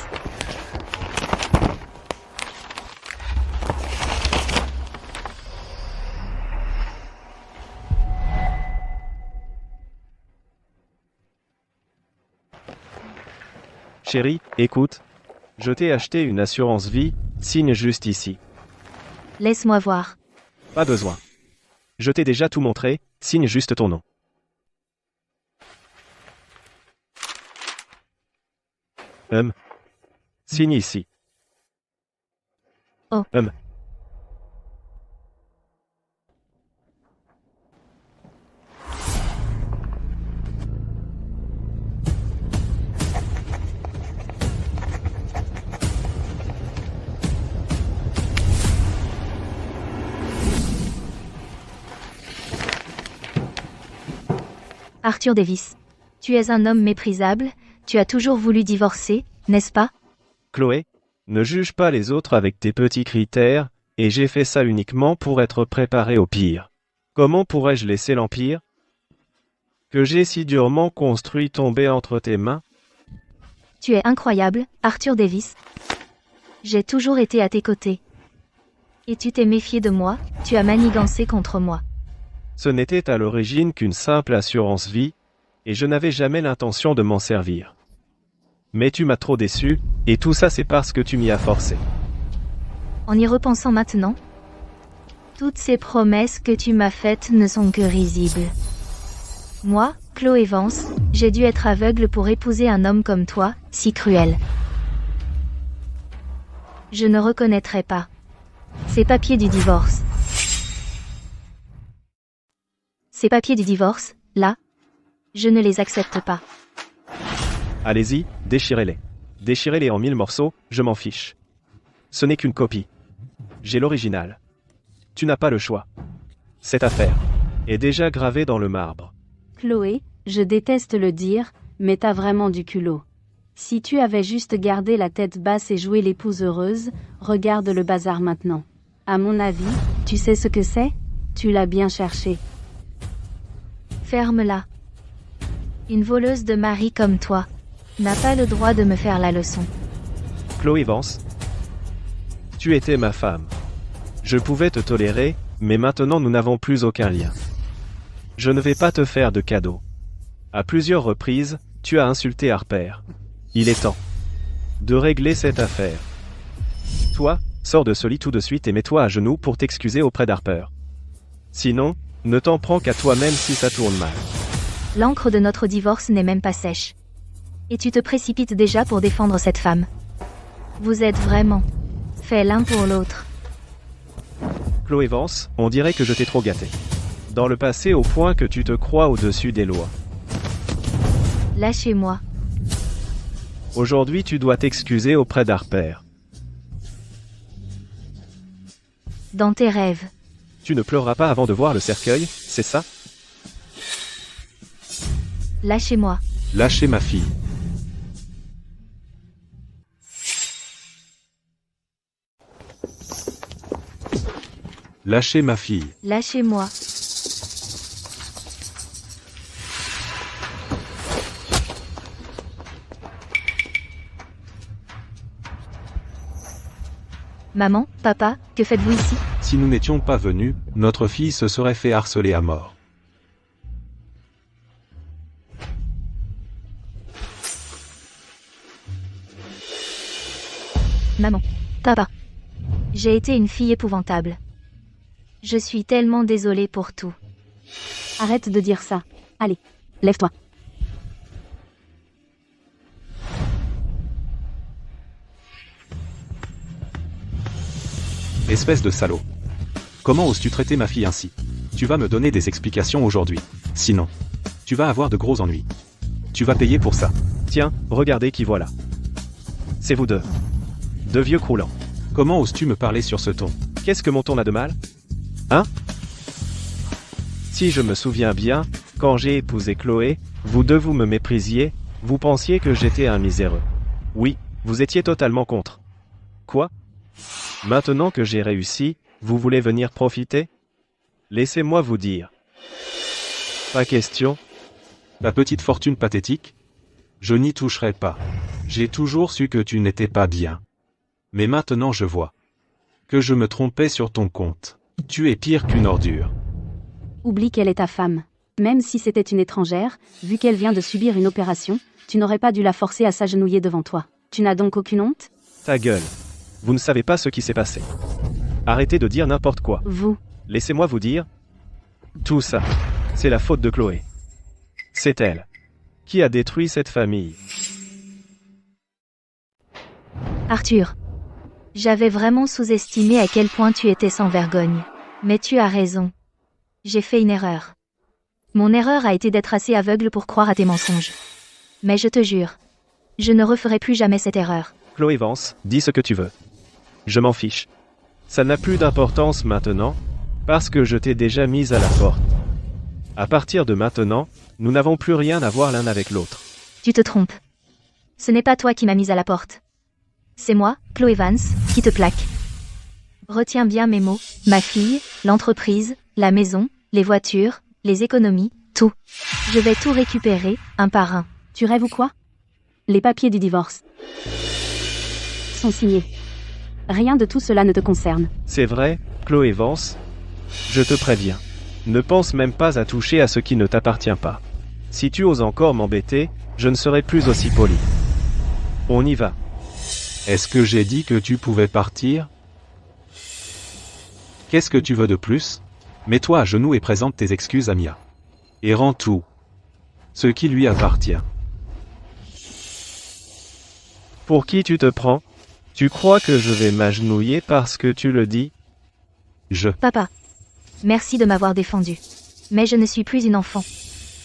Chérie, écoute. Je t'ai acheté une assurance vie, signe juste ici. Laisse-moi voir. Pas besoin. Je t'ai déjà tout montré, signe juste ton nom. Signe ici. Oh. Arthur Davis. Tu es un homme méprisable, tu as toujours voulu divorcer, n'est-ce pas? Chloé, ne juge pas les autres avec tes petits critères, et j'ai fait ça uniquement pour être préparé au pire. Comment pourrais-je laisser l'empire que j'ai si durement construit tomber entre tes mains? Tu es incroyable, Arthur Davis. J'ai toujours été à tes côtés. Et tu t'es méfié de moi, tu as manigancé contre moi. Ce n'était à l'origine qu'une simple assurance vie, et je n'avais jamais l'intention de m'en servir. Mais tu m'as trop déçu, et tout ça c'est parce que tu m'y as forcé. En y repensant maintenant, toutes ces promesses que tu m'as faites ne sont que risibles. Moi, Chloé Vance, j'ai dû être aveugle pour épouser un homme comme toi, si cruel. Je ne reconnaîtrai pas ces papiers du divorce. Ces papiers du divorce, là, je ne les accepte pas. Allez-y, déchirez-les. Déchirez-les en 1000 morceaux, je m'en fiche. Ce n'est qu'une copie. J'ai l'original. Tu n'as pas le choix. Cette affaire est déjà gravée dans le marbre. Chloé, je déteste le dire, mais t'as vraiment du culot. Si tu avais juste gardé la tête basse et joué l'épouse heureuse, regarde le bazar maintenant. À mon avis, tu sais ce que c'est? Tu l'as bien cherché. Ferme-la. Une voleuse de mari comme toi n'a pas le droit de me faire la leçon. Chloé Vance, tu étais ma femme. Je pouvais te tolérer, mais maintenant nous n'avons plus aucun lien. Je ne vais pas te faire de cadeaux. À plusieurs reprises, tu as insulté Harper. Il est temps de régler cette affaire. Toi, sors de ce lit tout de suite et mets-toi à genoux pour t'excuser auprès d'Harper. Sinon, ne t'en prends qu'à toi-même si ça tourne mal. L'encre de notre divorce n'est même pas sèche. Et tu te précipites déjà pour défendre cette femme. Vous êtes vraiment faits l'un pour l'autre. Chloé Vance, on dirait que je t'ai trop gâté. Dans le passé au point que tu te crois au-dessus des lois. Lâchez-moi. Aujourd'hui tu dois t'excuser auprès d'Harper. Dans tes rêves. Tu ne pleureras pas avant de voir le cercueil, c'est ça? Lâchez-moi. Lâchez ma fille. Lâchez ma fille. Lâchez-moi. Maman, papa, que faites-vous ici? Si nous n'étions pas venus, notre fille se serait fait harceler à mort. Maman, papa. J'ai été une fille épouvantable. Je suis tellement désolée pour tout. Arrête de dire ça. Allez, lève-toi. Espèce de salaud. Comment oses-tu traiter ma fille ainsi? Tu vas me donner des explications aujourd'hui. Sinon, tu vas avoir de gros ennuis. Tu vas payer pour ça. Tiens, regardez qui voilà. C'est vous deux. Deux vieux croulants. Comment oses-tu me parler sur ce ton? Qu'est-ce que mon ton a de mal? Hein? Si je me souviens bien, Quand j'ai épousé Chloé, vous deux vous me méprisiez, vous pensiez que j'étais un miséreux. Oui, vous étiez totalement contre. Quoi? Maintenant que j'ai réussi, vous voulez venir profiter? Laissez-moi vous dire. Pas question. Ta petite fortune pathétique? Je n'y toucherai pas. J'ai toujours su que tu n'étais pas bien. Mais maintenant je vois. Que je me trompais sur ton compte. Tu es pire qu'une ordure. Oublie qu'elle est ta femme. Même si c'était une étrangère, vu qu'elle vient de subir une opération, tu n'aurais pas dû la forcer à s'agenouiller devant toi. Tu n'as donc aucune honte? Ta gueule. Vous ne savez pas ce qui s'est passé. Arrêtez de dire n'importe quoi. Vous. Laissez-moi vous dire. Tout ça, c'est la faute de Chloé. C'est elle qui a détruit cette famille. Arthur. J'avais vraiment sous-estimé à quel point tu étais sans vergogne. Mais tu as raison. J'ai fait une erreur. Mon erreur a été d'être assez aveugle pour croire à tes mensonges. Mais je te jure, je ne referai plus jamais cette erreur. Chloé Vance, dis ce que tu veux. Je m'en fiche. Ça n'a plus d'importance maintenant, parce que je t'ai déjà mise à la porte. À partir de maintenant, nous n'avons plus rien à voir l'un avec l'autre. Tu te trompes. Ce n'est pas toi qui m'as mise à la porte. C'est moi, Chloé Vance, qui te plaque. Retiens bien mes mots, ma fille, l'entreprise, la maison, les voitures, les économies, tout. Je vais tout récupérer, un par un. Tu rêves ou quoi? Les papiers du divorce sont signés. Rien de tout cela ne te concerne. C'est vrai, Chloé Vance? Je te préviens. Ne pense même pas à toucher à ce qui ne t'appartient pas. Si tu oses encore m'embêter, je ne serai plus aussi poli. On y va. Est-ce que j'ai dit que tu pouvais partir? Qu'est-ce que tu veux de plus? Mets-toi à genoux et présente tes excuses à Mia. Et rends tout. Ce qui lui appartient. Pour qui tu te prends? Tu crois que je vais m'agenouiller parce que tu le dis? Papa. Merci de m'avoir défendu. Mais je ne suis plus une enfant.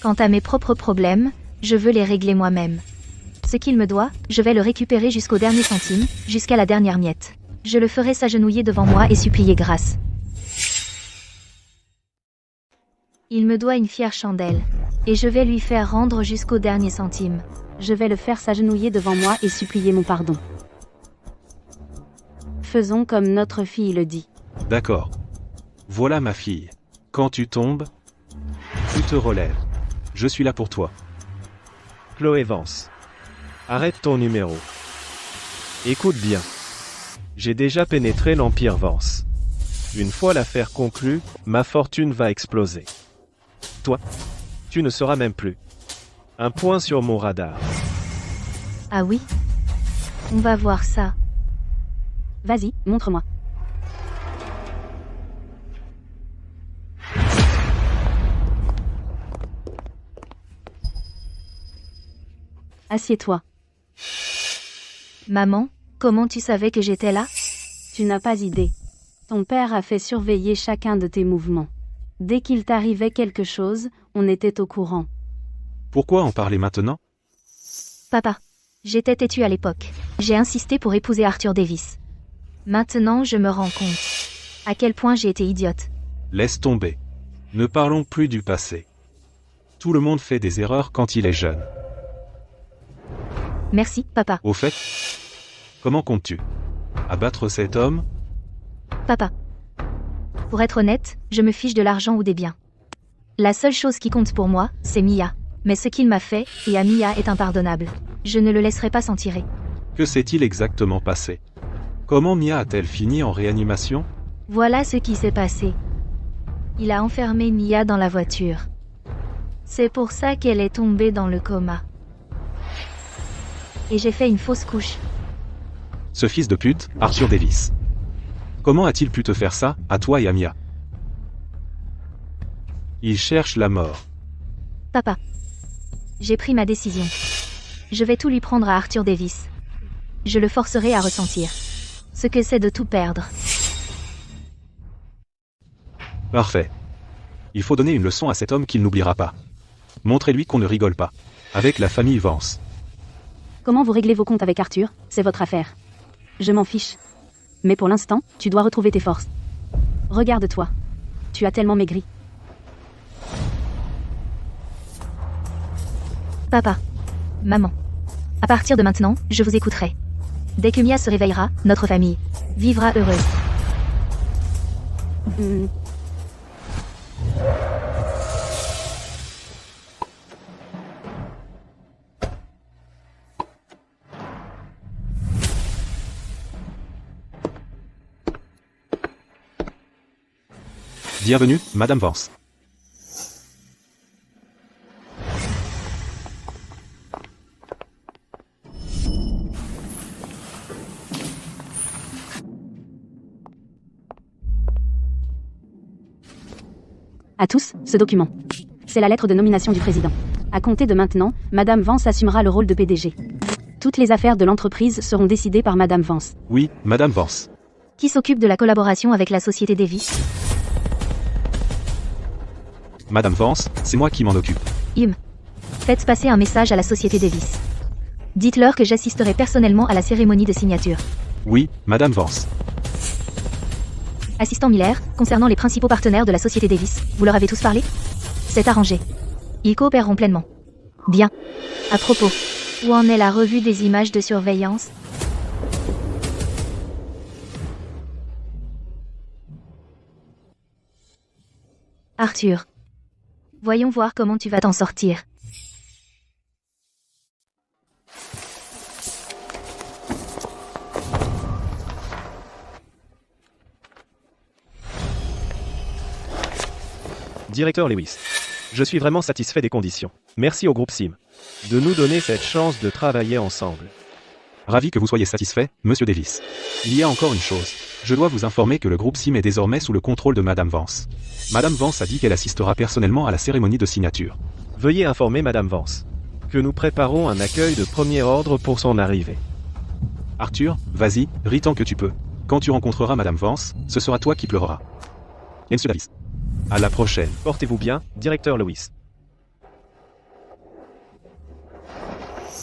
Quant à mes propres problèmes, je veux les régler moi-même. Ce qu'il me doit, je vais le récupérer jusqu'au dernier centime, jusqu'à la dernière miette. Je le ferai s'agenouiller devant moi et supplier grâce. Il me doit une fière chandelle. Et je vais lui faire rendre jusqu'au dernier centime. Je vais le faire s'agenouiller devant moi et supplier mon pardon. Faisons comme notre fille le dit. D'accord. Voilà ma fille. Quand tu tombes, tu te relèves. Je suis là pour toi. Chloé Vance. Arrête ton numéro. Écoute bien. J'ai déjà pénétré l'Empire Vance. Une fois l'affaire conclue, ma fortune va exploser. Toi, tu ne seras même plus. Un point sur mon radar. Ah oui? On va voir ça. Vas-y, montre-moi. Assieds-toi. Maman, comment tu savais que j'étais là? Tu n'as pas idée. Ton père a fait surveiller chacun de tes mouvements. Dès qu'il t'arrivait quelque chose, on était au courant. Pourquoi en parler maintenant? Papa. J'étais têtue à l'époque. J'ai insisté pour épouser Arthur Davis. Maintenant je me rends compte. À quel point j'ai été idiote. Laisse tomber. Ne parlons plus du passé. Tout le monde fait des erreurs quand il est jeune. Merci, papa. Au fait, comment comptes-tu abattre cet homme? Papa. Pour être honnête, je me fiche de l'argent ou des biens. La seule chose qui compte pour moi, c'est Mia. Mais ce qu'il m'a fait, et à Mia, est impardonnable. Je ne le laisserai pas s'en tirer. Que s'est-il exactement passé? Comment Mia a-t-elle fini en réanimation? Voilà ce qui s'est passé. Il a enfermé Mia dans la voiture. C'est pour ça qu'elle est tombée dans le coma. Et j'ai fait une fausse couche. Ce fils de pute, Arthur Davis. Comment a-t-il pu te faire ça, à toi et à Mia? Il cherche la mort. Papa. J'ai pris ma décision. Je vais tout lui prendre à Arthur Davis. Je le forcerai à ressentir ce que c'est de tout perdre. Parfait. Il faut donner une leçon à cet homme qu'il n'oubliera pas. Montrez-lui qu'on ne rigole pas. Avec la famille Vance. Comment vous réglez vos comptes avec Arthur, c'est votre affaire. Je m'en fiche. Mais pour l'instant, tu dois retrouver tes forces. Regarde-toi. Tu as tellement maigri. Papa. Maman. À partir de maintenant, je vous écouterai. Dès que Mia se réveillera, notre famille vivra heureuse. Bienvenue, Madame Vance. À tous, ce document. C'est la lettre de nomination du président. À compter de maintenant, Madame Vance assumera le rôle de PDG. Toutes les affaires de l'entreprise seront décidées par Madame Vance. Oui, Madame Vance. Qui s'occupe de la collaboration avec la société Davis? Madame Vance, c'est moi qui m'en occupe. Faites passer un message à la société Davis. Dites-leur que j'assisterai personnellement à la cérémonie de signature. Oui, Madame Vance. Assistant Miller, concernant les principaux partenaires de la société Davis, vous leur avez tous parlé? C'est arrangé. Ils coopéreront pleinement. Bien. À propos, où en est la revue des images de surveillance? Arthur. Voyons voir comment tu vas t'en sortir. Directeur Lewis. Je suis vraiment satisfait des conditions. Merci au groupe SIM de nous donner cette chance de travailler ensemble. Ravi que vous soyez satisfait, Monsieur Davis. Il y a encore une chose. Je dois vous informer que le groupe SIM est désormais sous le contrôle de Madame Vance. Madame Vance a dit qu'elle assistera personnellement à la cérémonie de signature. Veuillez informer Madame Vance que nous préparons un accueil de premier ordre pour son arrivée. Arthur, vas-y, ris tant que tu peux. Quand tu rencontreras Madame Vance, ce sera toi qui pleureras. Et Monsieur Davis. À la prochaine. Portez-vous bien, Directeur Lewis.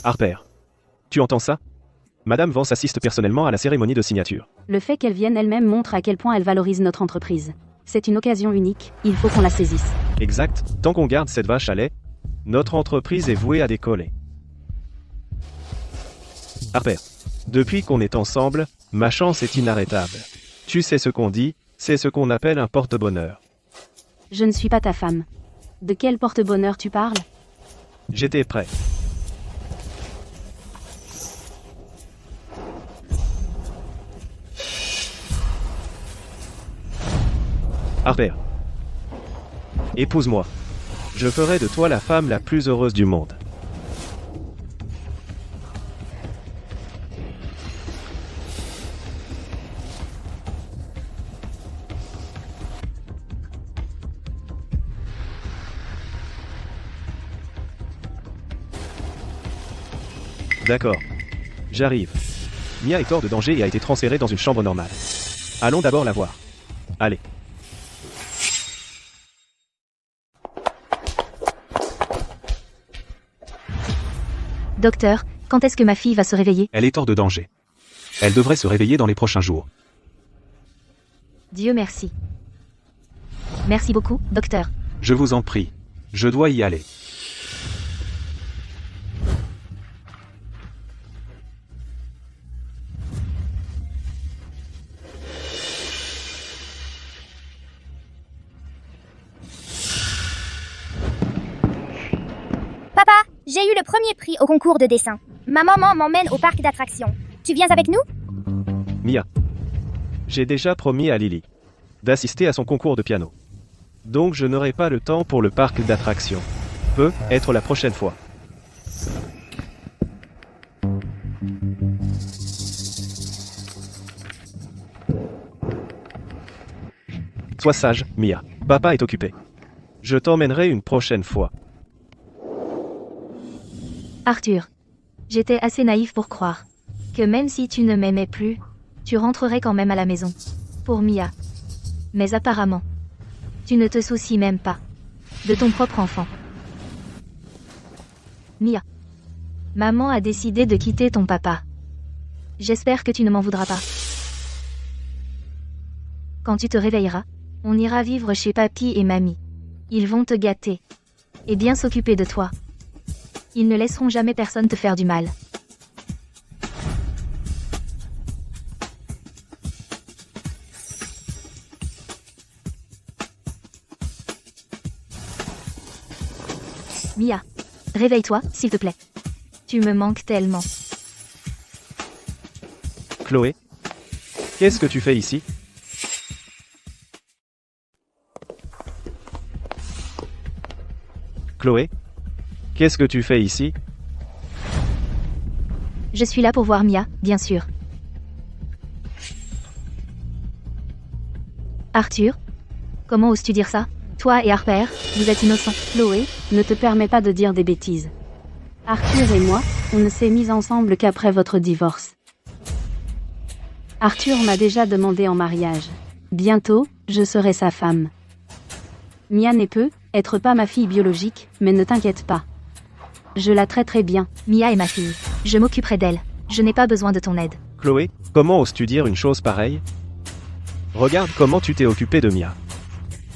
Harper. Tu entends ça? Madame Vance assiste personnellement à la cérémonie de signature. Le fait qu'elle vienne elle-même montre à quel point elle valorise notre entreprise. C'est une occasion unique, il faut qu'on la saisisse. Exact, tant qu'on garde cette vache à lait, notre entreprise est vouée à décoller. Harper. Depuis qu'on est ensemble, ma chance est inarrêtable. Tu sais ce qu'on dit, c'est ce qu'on appelle un porte-bonheur. Je ne suis pas ta femme. De quel porte-bonheur tu parles? J'étais prêt. Harper. Épouse-moi. Je ferai de toi la femme la plus heureuse du monde. D'accord. J'arrive. Mia est hors de danger et a été transférée dans une chambre normale. Allons d'abord la voir. Allez. Docteur, quand est-ce que ma fille va se réveiller? Elle est hors de danger. Elle devrait se réveiller dans les prochains jours. Dieu merci. Merci beaucoup, docteur. Je vous en prie. Je dois y aller. Papa, j'ai eu le premier prix au concours de dessin. Ma maman m'emmène au parc d'attractions. Tu viens avec nous? Mia. J'ai déjà promis à Lily d'assister à son concours de piano. Donc je n'aurai pas le temps pour le parc d'attractions. Peut être la prochaine fois. Sois sage, Mia. Papa est occupé. Je t'emmènerai une prochaine fois. Arthur. J'étais assez naïf pour croire que même si tu ne m'aimais plus, tu rentrerais quand même à la maison. Pour Mia. Mais apparemment, tu ne te soucies même pas de ton propre enfant. Mia. Maman a décidé de quitter ton papa. J'espère que tu ne m'en voudras pas. Quand tu te réveilleras, on ira vivre chez papy et mamie. Ils vont te gâter et bien s'occuper de toi. Ils ne laisseront jamais personne te faire du mal. Mia, réveille-toi, s'il te plaît. Tu me manques tellement. Chloé? Qu'est-ce que tu fais ici? Chloé? Qu'est-ce que tu fais ici? Je suis là pour voir Mia, bien sûr. Arthur? Comment oses-tu dire ça? Toi et Harper, vous êtes innocents. Chloé, ne te permets pas de dire des bêtises. Arthur et moi, on ne s'est mis ensemble qu'après votre divorce. Arthur m'a déjà demandé en mariage. Bientôt, je serai sa femme. Mia ne peut être pas ma fille biologique, mais ne t'inquiète pas. Je la traiterai bien. Mia est ma fille. Je m'occuperai d'elle. Je n'ai pas besoin de ton aide. Chloé, comment oses-tu dire une chose pareille? Regarde comment tu t'es occupé de Mia.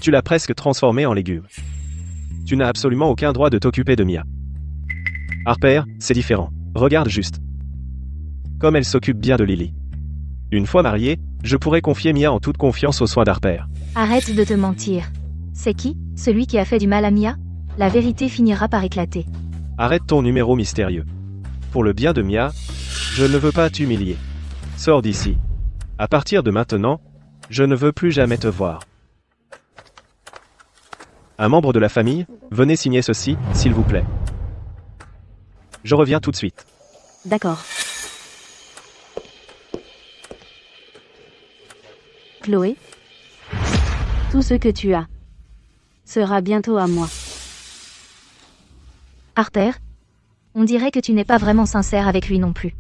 Tu l'as presque transformée en légume. Tu n'as absolument aucun droit de t'occuper de Mia. Harper, c'est différent. Regarde juste. Comme elle s'occupe bien de Lily. Une fois mariée, je pourrais confier Mia en toute confiance aux soins d'Harper. Arrête de te mentir. C'est qui, celui qui a fait du mal à Mia? La vérité finira par éclater. Arrête ton numéro mystérieux. Pour le bien de Mia, je ne veux pas t'humilier. Sors d'ici. À partir de maintenant, je ne veux plus jamais te voir. Un membre de la famille, venez signer ceci, s'il vous plaît. Je reviens tout de suite. D'accord. Chloé, tout ce que tu as sera bientôt à moi. Harper? On dirait que tu n'es pas vraiment sincère avec lui non plus.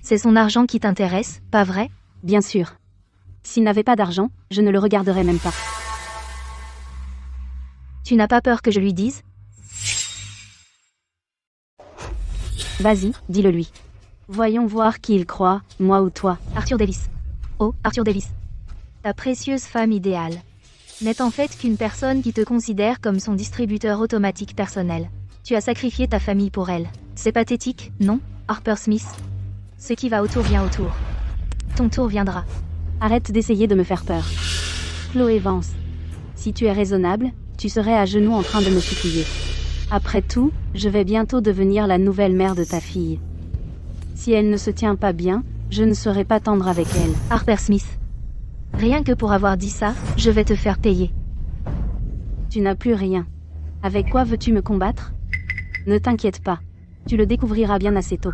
C'est son argent qui t'intéresse, pas vrai? Bien sûr. S'il n'avait pas d'argent, je ne le regarderais même pas. Tu n'as pas peur que je lui dise? Vas-y, dis-le lui. Voyons voir qui il croit, moi ou toi. Arthur Davis. Oh, Arthur Davis. Ta précieuse femme idéale. N'est en fait qu'une personne qui te considère comme son distributeur automatique personnel. Tu as sacrifié ta famille pour elle. C'est pathétique, non, Harper Smith? Ce qui va autour vient autour. Ton tour viendra. Arrête d'essayer de me faire peur. Chloé Vance. Si tu es raisonnable, tu serais à genoux en train de me supplier. Après tout, je vais bientôt devenir la nouvelle mère de ta fille. Si elle ne se tient pas bien, je ne serai pas tendre avec elle. Harper Smith. Rien que pour avoir dit ça, je vais te faire payer. Tu n'as plus rien. Avec quoi veux-tu me combattre? Ne t'inquiète pas. Tu le découvriras bien assez tôt.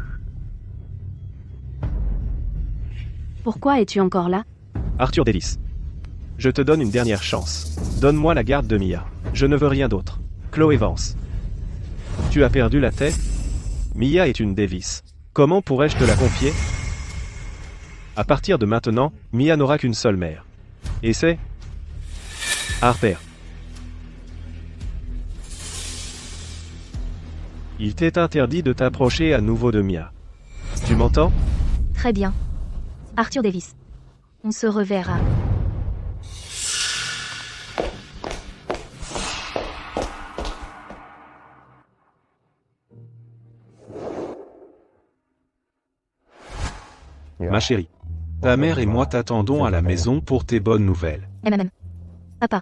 Pourquoi es-tu encore là? Arthur Davis. Je te donne une dernière chance. Donne-moi la garde de Mia. Je ne veux rien d'autre. Chloé Vance. Tu as perdu la tête? Mia est une Davis. Comment pourrais-je te la confier? À partir de maintenant, Mia n'aura qu'une seule mère. Et c'est... Harper. Il t'est interdit de t'approcher à nouveau de Mia. Tu m'entends? Très bien. Arthur Davis. On se reverra. Ma chérie. Ta mère et moi t'attendons à la maison pour tes bonnes nouvelles. Papa.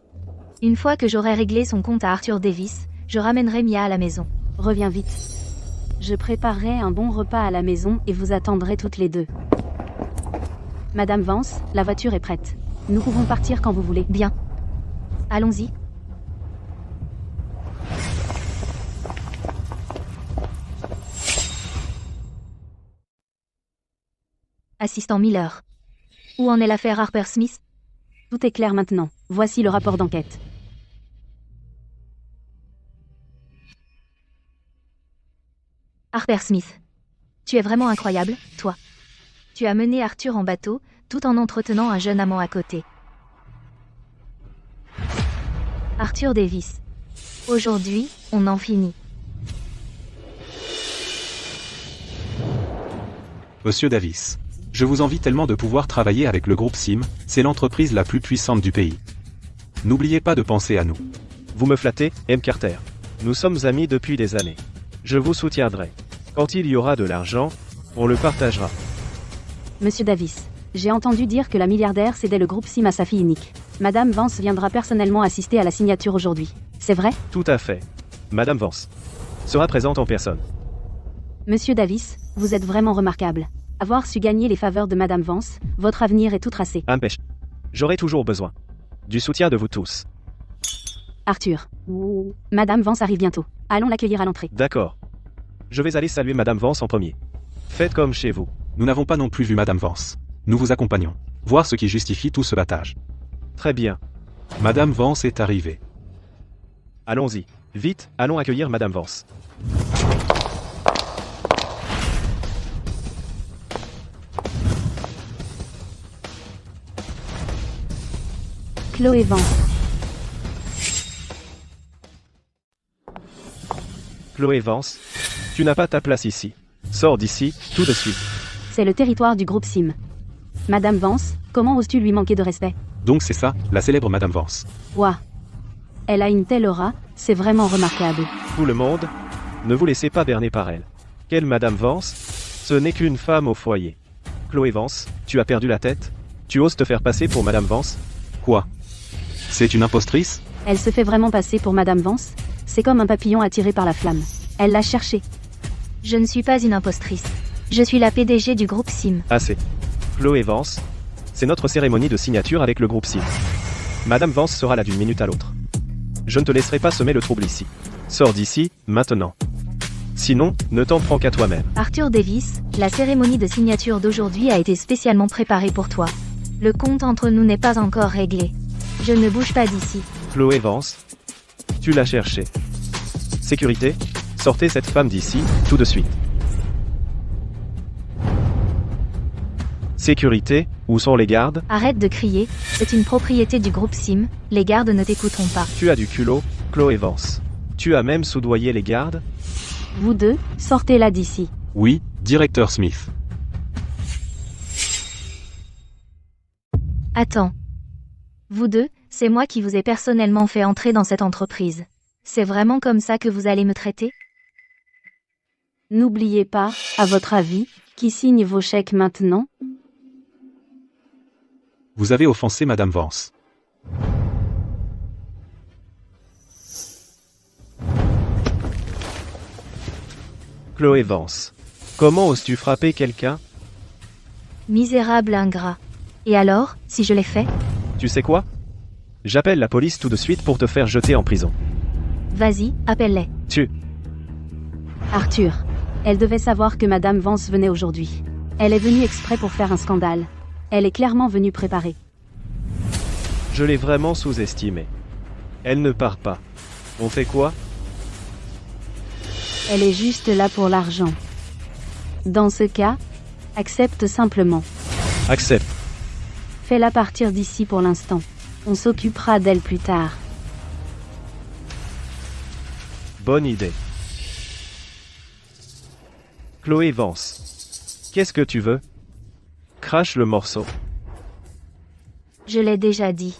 Une fois que j'aurai réglé son compte à Arthur Davis, je ramènerai Mia à la maison. Reviens vite. Je préparerai un bon repas à la maison et vous attendrai toutes les deux. Madame Vance, la voiture est prête. Nous pouvons partir quand vous voulez. Bien. Allons-y. Assistant Miller. Où en est l'affaire Harper Smith? Tout est clair maintenant. Voici le rapport d'enquête. Harper Smith. Tu es vraiment incroyable, toi. Tu as mené Arthur en bateau, tout en entretenant un jeune amant à côté. Arthur Davis. Aujourd'hui, on en finit. Monsieur Davis. Je vous envie tellement de pouvoir travailler avec le groupe SIM, c'est l'entreprise la plus puissante du pays. N'oubliez pas de penser à nous. Vous me flattez, M. Carter. Nous sommes amis depuis des années. Je vous soutiendrai. Quand il y aura de l'argent, on le partagera. Monsieur Davis, j'ai entendu dire que la milliardaire cédait le groupe SIM à sa fille unique. Madame Vance viendra personnellement assister à la signature aujourd'hui. C'est vrai? Tout à fait. Madame Vance sera présente en personne. Monsieur Davis, vous êtes vraiment remarquable. Avoir su gagner les faveurs de Madame Vance, votre avenir est tout tracé. Empêche. J'aurai toujours besoin du soutien de vous tous. Arthur. Madame Vance arrive bientôt. Allons l'accueillir à l'entrée. D'accord. Je vais aller saluer Madame Vance en premier. Faites comme chez vous. Nous n'avons pas non plus vu Madame Vance. Nous vous accompagnons. Voir ce qui justifie tout ce battage. Très bien. Madame Vance est arrivée. Allons-y. Vite, allons accueillir Madame Vance. Chloé Vance. Chloé Vance, tu n'as pas ta place ici. Sors d'ici, tout de suite. C'est le territoire du groupe SIM. Madame Vance, comment oses-tu lui manquer de respect? Donc c'est ça, la célèbre Madame Vance. Ouah. Elle a une telle aura, c'est vraiment remarquable. Tout le monde, ne vous laissez pas berner par elle. Quelle Madame Vance? Ce n'est qu'une femme au foyer. Chloé Vance, tu as perdu la tête? Tu oses te faire passer pour Madame Vance? Quoi? C'est une impostrice? Elle se fait vraiment passer pour Madame Vance? C'est comme un papillon attiré par la flamme. Elle l'a cherché. Je ne suis pas une impostrice. Je suis la PDG du groupe SIM. Assez. Chloé Vance, c'est notre cérémonie de signature avec le groupe SIM. Madame Vance sera là d'une minute à l'autre. Je ne te laisserai pas semer le trouble ici. Sors d'ici, maintenant. Sinon, ne t'en prends qu'à toi-même. Arthur Davis, la cérémonie de signature d'aujourd'hui a été spécialement préparée pour toi. Le compte entre nous n'est pas encore réglé. Je ne bouge pas d'ici. Chloé Vance, tu l'as cherché. Sécurité, sortez cette femme d'ici, tout de suite. Sécurité, où sont les gardes? Arrête de crier, c'est une propriété du groupe SIM, les gardes ne t'écouteront pas. Tu as du culot, Chloé Vance. Tu as même soudoyé les gardes? Vous deux, sortez-la d'ici. Oui, directeur Smith. Attends. Vous deux, c'est moi qui vous ai personnellement fait entrer dans cette entreprise. C'est vraiment comme ça que vous allez me traiter? N'oubliez pas, à votre avis, qui signe vos chèques maintenant? Vous avez offensé Madame Vance. Chloé Vance. Comment oses-tu frapper quelqu'un? Misérable ingrat. Et alors, si je l'ai fait? Tu sais quoi? J'appelle la police tout de suite pour te faire jeter en prison. Vas-y, appelle-les. Arthur. Elle devait savoir que Madame Vance venait aujourd'hui. Elle est venue exprès pour faire un scandale. Elle est clairement venue préparer. Je l'ai vraiment sous-estimée. Elle ne part pas. On fait quoi? Elle est juste là pour l'argent. Dans ce cas, accepte simplement. Accepte. Fais-la partir d'ici pour l'instant. On s'occupera d'elle plus tard. Bonne idée. Chloé Vance. Qu'est-ce que tu veux? Crache le morceau. Je l'ai déjà dit.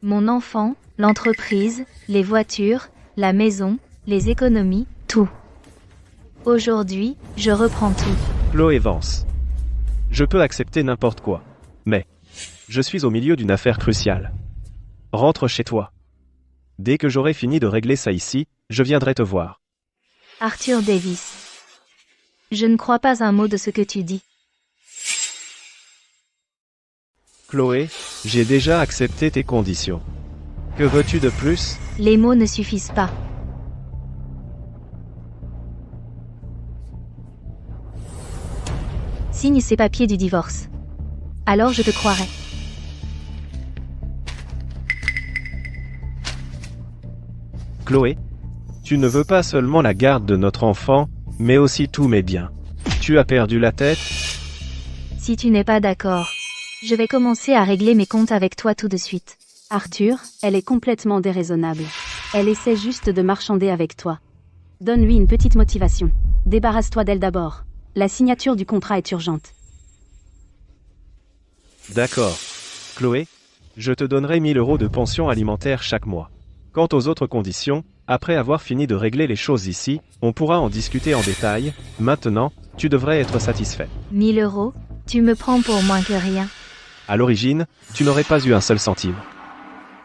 Mon enfant, l'entreprise, les voitures, la maison, les économies, tout. Aujourd'hui, je reprends tout. Chloé Vance. Je peux accepter n'importe quoi. Mais, je suis au milieu d'une affaire cruciale. Rentre chez toi. Dès que j'aurai fini de régler ça ici, je viendrai te voir. Arthur Davis. Je ne crois pas un mot de ce que tu dis. Chloé, j'ai déjà accepté tes conditions. Que veux-tu de plus? Les mots ne suffisent pas. Signe ces papiers du divorce. Alors je te croirai. Chloé, tu ne veux pas seulement la garde de notre enfant, mais aussi tous mes biens. Tu as perdu la tête? Si tu n'es pas d'accord, je vais commencer à régler mes comptes avec toi tout de suite. Arthur, elle est complètement déraisonnable. Elle essaie juste de marchander avec toi. Donne-lui une petite motivation. Débarrasse-toi d'elle d'abord. La signature du contrat est urgente. D'accord. Chloé, je te donnerai 1000 € de pension alimentaire chaque mois. Quant aux autres conditions, Après avoir fini de régler les choses ici, on pourra en discuter en détail. Maintenant, tu devrais être satisfait. 1000 euros, tu me prends pour moins que rien. À l'origine, tu n'aurais pas eu un seul centime.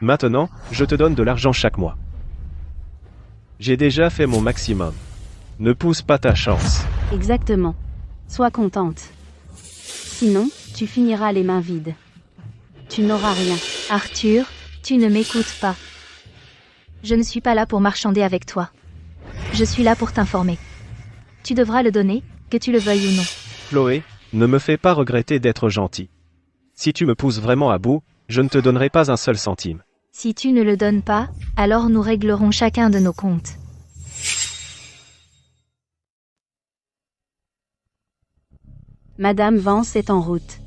Maintenant, je te donne de l'argent chaque mois. J'ai déjà fait mon maximum. Ne pousse pas ta chance. Exactement. Sois contente. Sinon, tu finiras les mains vides. Tu n'auras rien. Arthur, tu ne m'écoutes pas. Je ne suis pas là pour marchander avec toi. Je suis là pour t'informer. Tu devras le donner, que tu le veuilles ou non. Chloé, ne me fais pas regretter d'être gentil. Si tu me pousses vraiment à bout, je ne te donnerai pas un seul centime. Si tu ne le donnes pas, alors nous réglerons chacun de nos comptes. Madame Vance est en route.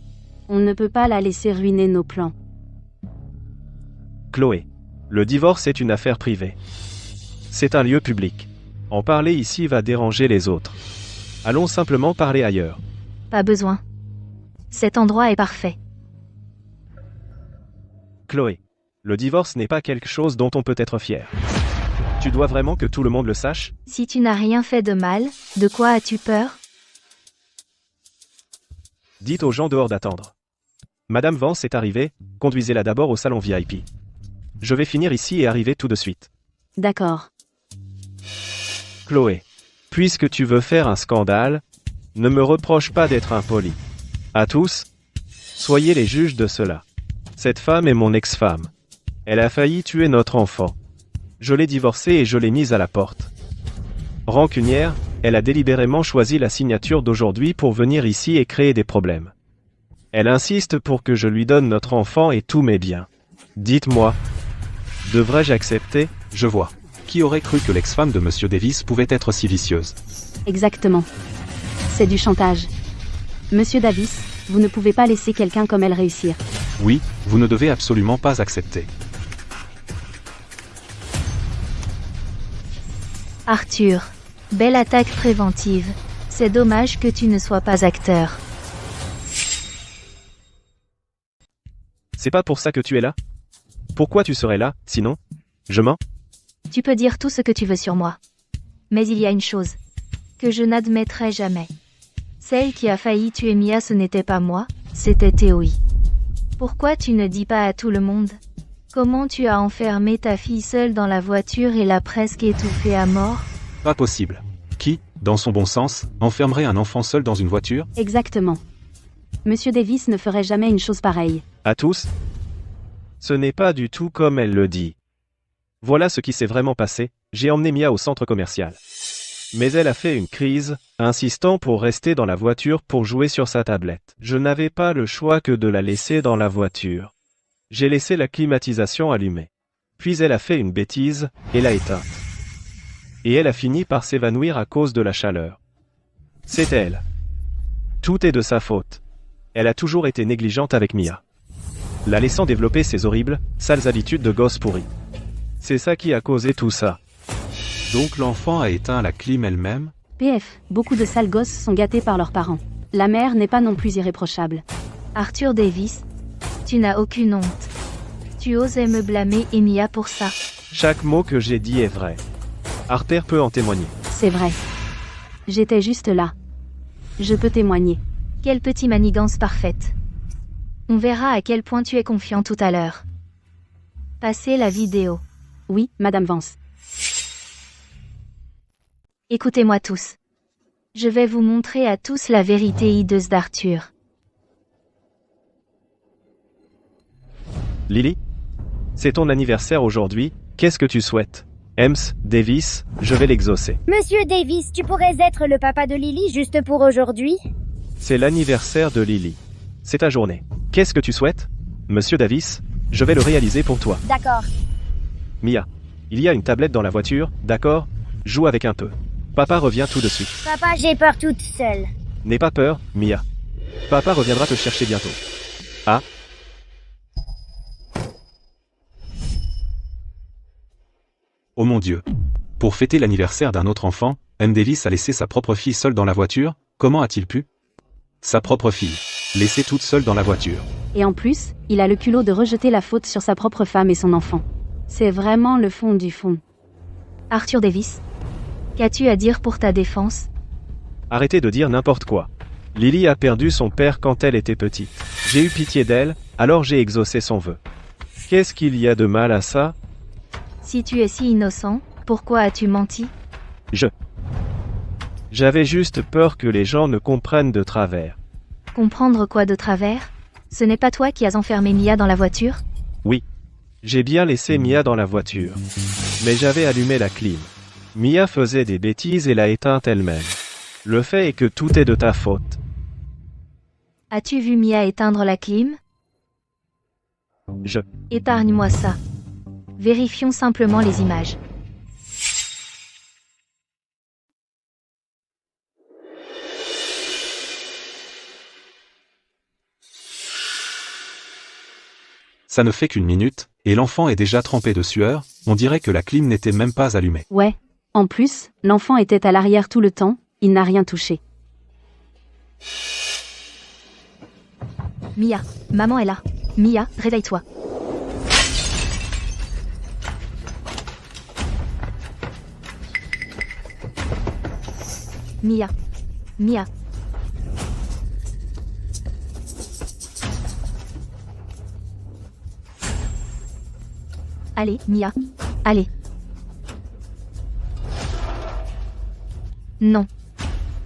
On ne peut pas la laisser ruiner nos plans. Chloé, le divorce est une affaire privée. C'est un lieu public. En parler ici va déranger les autres. Allons simplement parler ailleurs. Pas besoin. Cet endroit est parfait. Chloé, le divorce n'est pas quelque chose dont on peut être fier. Tu dois vraiment que tout le monde le sache? Si tu n'as rien fait de mal, de quoi as-tu peur? Dites aux gens dehors d'attendre. Madame Vance est arrivée, conduisez-la d'abord au salon VIP. Je vais finir ici et arriver tout de suite. D'accord. Chloé, puisque tu veux faire un scandale, ne me reproche pas d'être impoli. À tous, soyez les juges de cela. Cette femme est mon ex-femme. Elle a failli tuer notre enfant. Je l'ai divorcée et je l'ai mise à la porte. Rancunière, elle a délibérément choisi la signature d'aujourd'hui pour venir ici et créer des problèmes. Elle insiste pour que je lui donne notre enfant et tous mes biens. Dites-moi, devrais-je accepter? Je vois. Qui aurait cru que l'ex-femme de Monsieur Davis pouvait être si vicieuse? Exactement. C'est du chantage. Monsieur Davis, vous ne pouvez pas laisser quelqu'un comme elle réussir. Oui, vous ne devez absolument pas accepter. Arthur, belle attaque préventive. C'est dommage que tu ne sois pas acteur. C'est pas pour ça que tu es là? Pourquoi tu serais là, sinon? Je mens? Tu peux dire tout ce que tu veux sur moi. Mais il y a une chose que je n'admettrai jamais. Celle qui a failli tuer Mia, ce n'était pas moi, c'était Théoï. Pourquoi tu ne dis pas à tout le monde? Comment tu as enfermé ta fille seule dans la voiture et l'a presque étouffée à mort? Pas possible. Qui, dans son bon sens, enfermerait un enfant seul dans une voiture? Exactement. Monsieur Davis ne ferait jamais une chose pareille. À tous? Ce n'est pas du tout comme elle le dit. Voilà ce qui s'est vraiment passé, j'ai emmené Mia au centre commercial. Mais elle a fait une crise, insistant pour rester dans la voiture pour jouer sur sa tablette. Je n'avais pas le choix que de la laisser dans la voiture. J'ai laissé la climatisation allumée. Puis elle a fait une bêtise, et l'a éteinte. Et elle a fini par s'évanouir à cause de la chaleur. C'est elle. Tout est de sa faute. Elle a toujours été négligente avec Mia, la laissant développer ses horribles, sales habitudes de gosse pourri. C'est ça qui a causé tout ça. Donc l'enfant a éteint la clim elle-même? PF, beaucoup de sales gosses sont gâtés par leurs parents. La mère n'est pas non plus irréprochable. Arthur Davis, tu n'as aucune honte. Tu osais me blâmer et Mia pour ça. Chaque mot que j'ai dit est vrai. Harper peut en témoigner. C'est vrai. J'étais juste là. Je peux témoigner. Quelle petite manigance parfaite. On verra à quel point tu es confiant tout à l'heure. Passez la vidéo. Oui, Madame Vance. Écoutez-moi tous. Je vais vous montrer à tous la vérité hideuse d'Arthur. Lily? C'est ton anniversaire aujourd'hui, qu'est-ce que tu souhaites? Ems, Davis, je vais l'exaucer. Monsieur Davis, tu pourrais être le papa de Lily juste pour aujourd'hui? C'est l'anniversaire de Lily. C'est ta journée. Qu'est-ce que tu souhaites? Monsieur Davis, je vais le réaliser pour toi. D'accord. Mia, il y a une tablette dans la voiture, d'accord? Joue avec un peu. Papa revient tout de suite. Papa, j'ai peur toute seule. N'aie pas peur, Mia. Papa reviendra te chercher bientôt. Ah? Oh mon Dieu. Pour fêter l'anniversaire d'un autre enfant, M. Davis a laissé sa propre fille seule dans la voiture, comment a-t-il pu? Sa propre fille. Laissée toute seule dans la voiture. Et en plus, il a le culot de rejeter la faute sur sa propre femme et son enfant. C'est vraiment le fond du fond. Arthur Davis. Qu'as-tu à dire pour ta défense? Arrêtez de dire n'importe quoi. Lily a perdu son père quand elle était petite. J'ai eu pitié d'elle, alors j'ai exaucé son vœu. Qu'est-ce qu'il y a de mal à ça? Si tu es si innocent, pourquoi as-tu menti? J'avais juste peur que les gens ne comprennent de travers. Comprendre quoi de travers? Ce n'est pas toi qui as enfermé Mia dans la voiture? Oui. J'ai bien laissé Mia dans la voiture. Mais j'avais allumé la clim. Mia faisait des bêtises et l'a éteinte elle-même. Le fait est que tout est de ta faute. As-tu vu Mia éteindre la clim? Épargne-moi ça. Vérifions simplement les images. Ça ne fait qu'une minute, et l'enfant est déjà trempé de sueur, on dirait que la clim n'était même pas allumée. Ouais. En plus, l'enfant était à l'arrière tout le temps, il n'a rien touché. Mia, maman est là. Mia, réveille-toi. Mia. Mia. Allez, Mia. Allez. Non.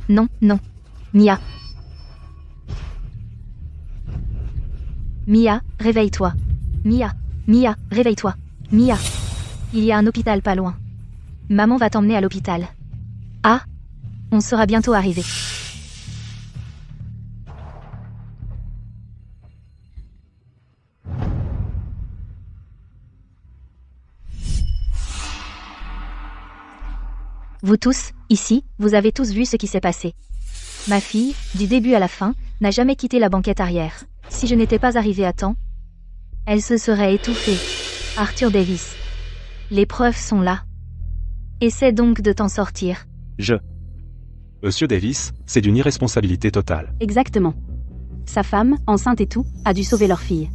Non, non. Mia. Mia, réveille-toi. Mia. Mia, réveille-toi. Mia. Il y a un hôpital pas loin. Maman va t'emmener à l'hôpital. Ah. On sera bientôt arrivé. Vous tous, ici, vous avez tous vu ce qui s'est passé. Ma fille, du début à la fin, n'a jamais quitté la banquette arrière. Si je n'étais pas arrivée à temps, elle se serait étouffée. Arthur Davis. Les preuves sont là. Essaie donc de t'en sortir. Monsieur Davis, c'est d'une irresponsabilité totale. Exactement. Sa femme, enceinte et tout, a dû sauver leur fille.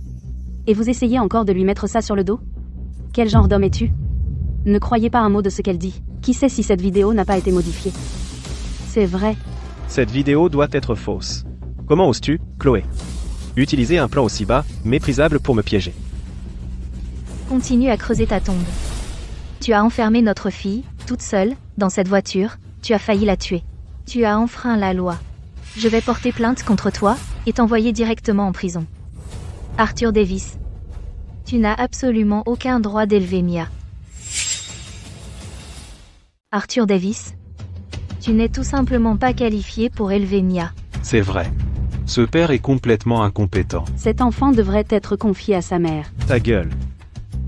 Et vous essayez encore de lui mettre ça sur le dos? Quel genre d'homme es-tu? Ne croyez pas un mot de ce qu'elle dit. Qui sait si cette vidéo n'a pas été modifiée? C'est vrai. Cette vidéo doit être fausse. Comment oses-tu, Chloé? Utiliser un plan aussi bas, méprisable pour me piéger. Continue à creuser ta tombe. Tu as enfermé notre fille, toute seule, dans cette voiture, tu as failli la tuer. Tu as enfreint la loi. Je vais porter plainte contre toi, et t'envoyer directement en prison. Arthur Davis. Tu n'as absolument aucun droit d'élever Mia. Arthur Davis. Tu n'es tout simplement pas qualifié pour élever Mia. C'est vrai. Ce père est complètement incompétent. Cet enfant devrait être confié à sa mère. Ta gueule.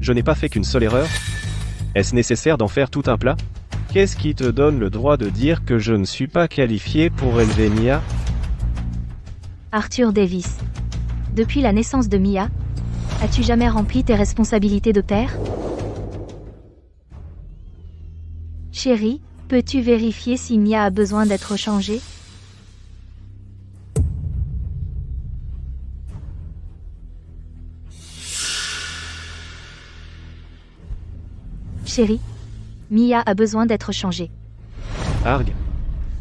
Je n'ai pas fait qu'une seule erreur? Est-ce nécessaire d'en faire tout un plat? Qu'est-ce qui te donne le droit de dire que je ne suis pas qualifié pour élever Mia? Arthur Davis. Depuis la naissance de Mia, as-tu jamais rempli tes responsabilités de père? Chérie, peux-tu vérifier si Mia a besoin d'être changée? Chérie, Mia a besoin d'être changée. Arg.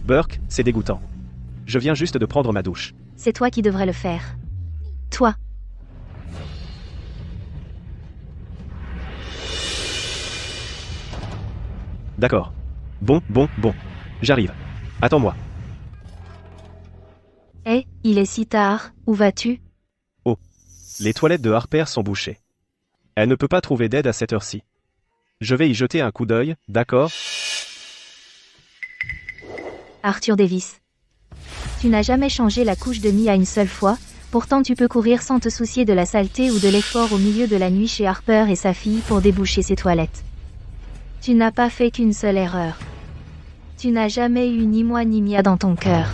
Burke, c'est dégoûtant. Je viens juste de prendre ma douche. C'est toi qui devrais le faire. Toi. D'accord. Bon. J'arrive. Attends-moi. Hé, il est si tard, où vas-tu? Les toilettes de Harper sont bouchées. Elle ne peut pas trouver d'aide à cette heure-ci. Je vais y jeter un coup d'œil, d'accord? Arthur Davis. Tu n'as jamais changé la couche de Mia une seule fois, pourtant tu peux courir sans te soucier de la saleté ou de l'effort au milieu de la nuit chez Harper et sa fille pour déboucher ses toilettes. Tu n'as pas fait qu'une seule erreur. Tu n'as jamais eu ni moi ni Mia dans ton cœur.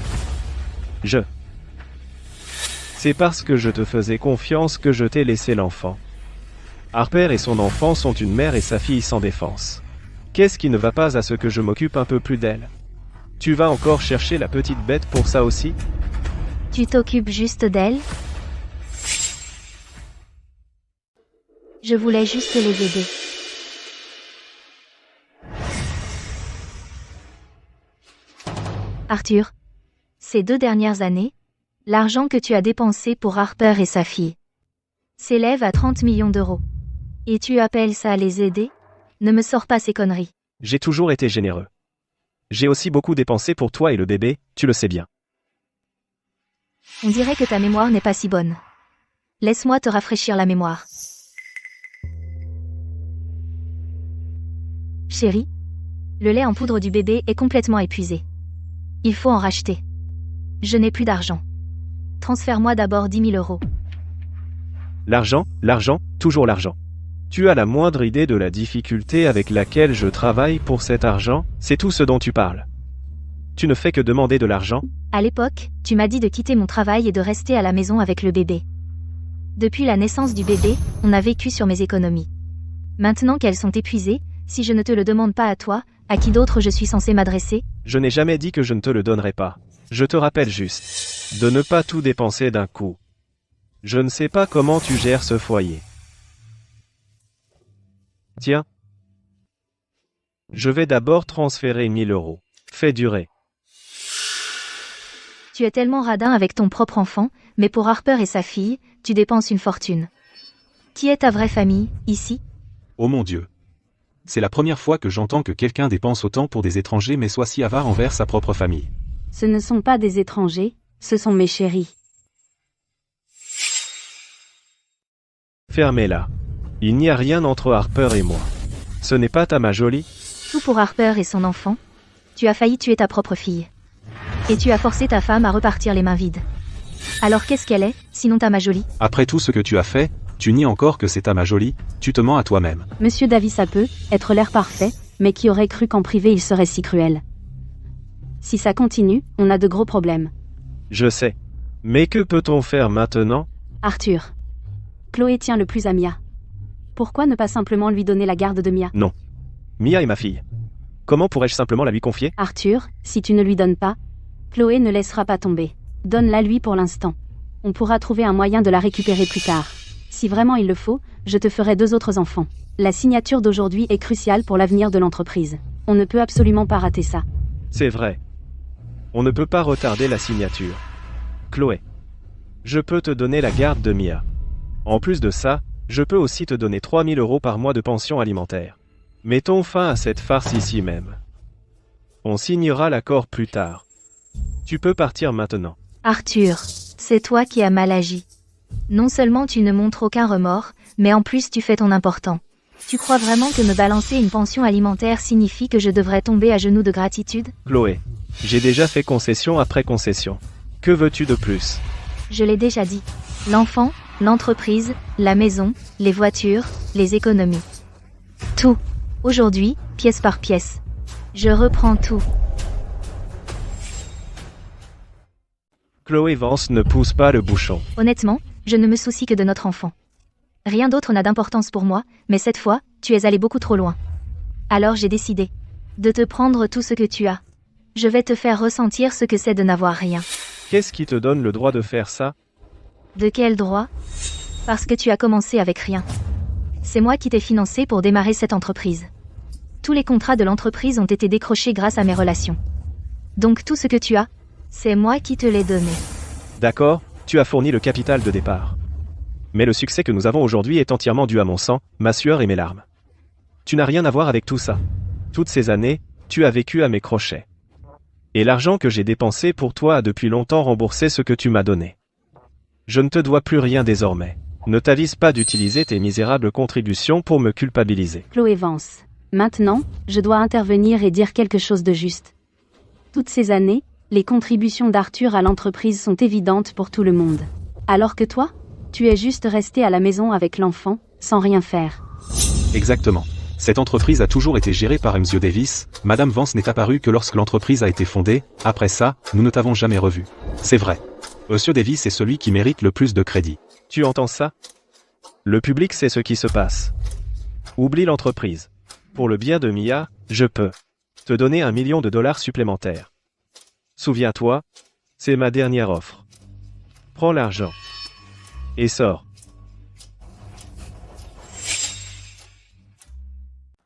C'est parce que je te faisais confiance que je t'ai laissé l'enfant. Harper et son enfant sont une mère et sa fille sans défense. Qu'est-ce qui ne va pas à ce que je m'occupe un peu plus d'elle? Tu vas encore chercher la petite bête pour ça aussi? Tu t'occupes juste d'elle? Je voulais juste les aider. Arthur, ces 2 dernières années, l'argent que tu as dépensé pour Harper et sa fille s'élève à 30 millions d'euros. Et tu appelles ça les aider? Ne me sors pas ces conneries. J'ai toujours été généreux. J'ai aussi beaucoup dépensé pour toi et le bébé, tu le sais bien. On dirait que ta mémoire n'est pas si bonne. Laisse-moi te rafraîchir la mémoire. Chérie, le lait en poudre du bébé est complètement épuisé. Il faut en racheter. Je n'ai plus d'argent. Transfère-moi d'abord 10 000 euros. L'argent, toujours l'argent. Tu as la moindre idée de la difficulté avec laquelle je travaille pour cet argent? C'est tout ce dont tu parles. Tu ne fais que demander de l'argent? À l'époque, tu m'as dit de quitter mon travail et de rester à la maison avec le bébé. Depuis la naissance du bébé, on a vécu sur mes économies. Maintenant qu'elles sont épuisées, si je ne te le demande pas à toi, à qui d'autre je suis censé m'adresser? Je n'ai jamais dit que je ne te le donnerai pas. Je te rappelle juste de ne pas tout dépenser d'un coup. Je ne sais pas comment tu gères ce foyer. Tiens. Je vais d'abord transférer 1000 euros. Fais durer. Tu es tellement radin avec ton propre enfant, mais pour Harper et sa fille, tu dépenses une fortune. Qui est ta vraie famille, ici? Oh mon Dieu. C'est la première fois que j'entends que quelqu'un dépense autant pour des étrangers mais soit si avare envers sa propre famille. Ce ne sont pas des étrangers, ce sont mes chéris. Fermez-la. Il n'y a rien entre Harper et moi. Ce n'est pas ta ma jolie? Tout pour Harper et son enfant. Tu as failli tuer ta propre fille. Et tu as forcé ta femme à repartir les mains vides. Alors qu'est-ce qu'elle est, sinon ta ma jolie? Après tout ce que tu as fait, tu nies encore que c'est ta ma jolie, tu te mens à toi-même. Monsieur Davis a peut être l'air parfait, mais qui aurait cru qu'en privé il serait si cruel? Si ça continue, on a de gros problèmes. Je sais. Mais que peut-on faire maintenant? Arthur. Chloé tient le plus à Mia. Pourquoi ne pas simplement lui donner la garde de Mia? Non. Mia est ma fille. Comment pourrais-je simplement la lui confier? Arthur, si tu ne lui donnes pas, Chloé ne laissera pas tomber. Donne-la lui pour l'instant. On pourra trouver un moyen de la récupérer plus tard. Si vraiment il le faut, je te ferai 2 autres enfants. La signature d'aujourd'hui est cruciale pour l'avenir de l'entreprise. On ne peut absolument pas rater ça. C'est vrai. On ne peut pas retarder la signature. Chloé. Je peux te donner la garde de Mia. En plus de ça, je peux aussi te donner 3000 euros par mois de pension alimentaire. Mettons fin à cette farce ici même. On signera l'accord plus tard. Tu peux partir maintenant. Arthur, c'est toi qui as mal agi. Non seulement tu ne montres aucun remords, mais en plus tu fais ton important. Tu crois vraiment que me balancer une pension alimentaire signifie que je devrais tomber à genoux de gratitude? Chloé, j'ai déjà fait concession après concession. Que veux-tu de plus? Je l'ai déjà dit. L'enfant, l'entreprise, la maison, les voitures, les économies. Tout. Aujourd'hui, pièce par pièce. Je reprends tout. Chloé Vance ne pousse pas le bouchon. Honnêtement, je ne me soucie que de notre enfant. Rien d'autre n'a d'importance pour moi, mais cette fois, tu es allé beaucoup trop loin. Alors j'ai décidé de te prendre tout ce que tu as. Je vais te faire ressentir ce que c'est de n'avoir rien. Qu'est-ce qui te donne le droit de faire ça? De quel droit? Parce que tu as commencé avec rien. C'est moi qui t'ai financé pour démarrer cette entreprise. Tous les contrats de l'entreprise ont été décrochés grâce à mes relations. Donc tout ce que tu as, c'est moi qui te l'ai donné. D'accord, tu as fourni le capital de départ. Mais le succès que nous avons aujourd'hui est entièrement dû à mon sang, ma sueur et mes larmes. Tu n'as rien à voir avec tout ça. Toutes ces années, tu as vécu à mes crochets. Et l'argent que j'ai dépensé pour toi a depuis longtemps remboursé ce que tu m'as donné. Je ne te dois plus rien désormais. Ne t'avise pas d'utiliser tes misérables contributions pour me culpabiliser. Chloé Vance. Maintenant, je dois intervenir et dire quelque chose de juste. Toutes ces années, les contributions d'Arthur à l'entreprise sont évidentes pour tout le monde. Alors que toi, tu es juste resté à la maison avec l'enfant, sans rien faire. Exactement. Cette entreprise a toujours été gérée par M. Davis, Madame Vance n'est apparue que lorsque l'entreprise a été fondée, après ça, nous ne t'avons jamais revu. C'est vrai. M. Davis est celui qui mérite le plus de crédit. Tu entends ça? Le public sait ce qui se passe. Oublie l'entreprise. Pour le bien de Mia, je peux te donner $1 million supplémentaires. Souviens-toi, c'est ma dernière offre. Prends l'argent. Et sors.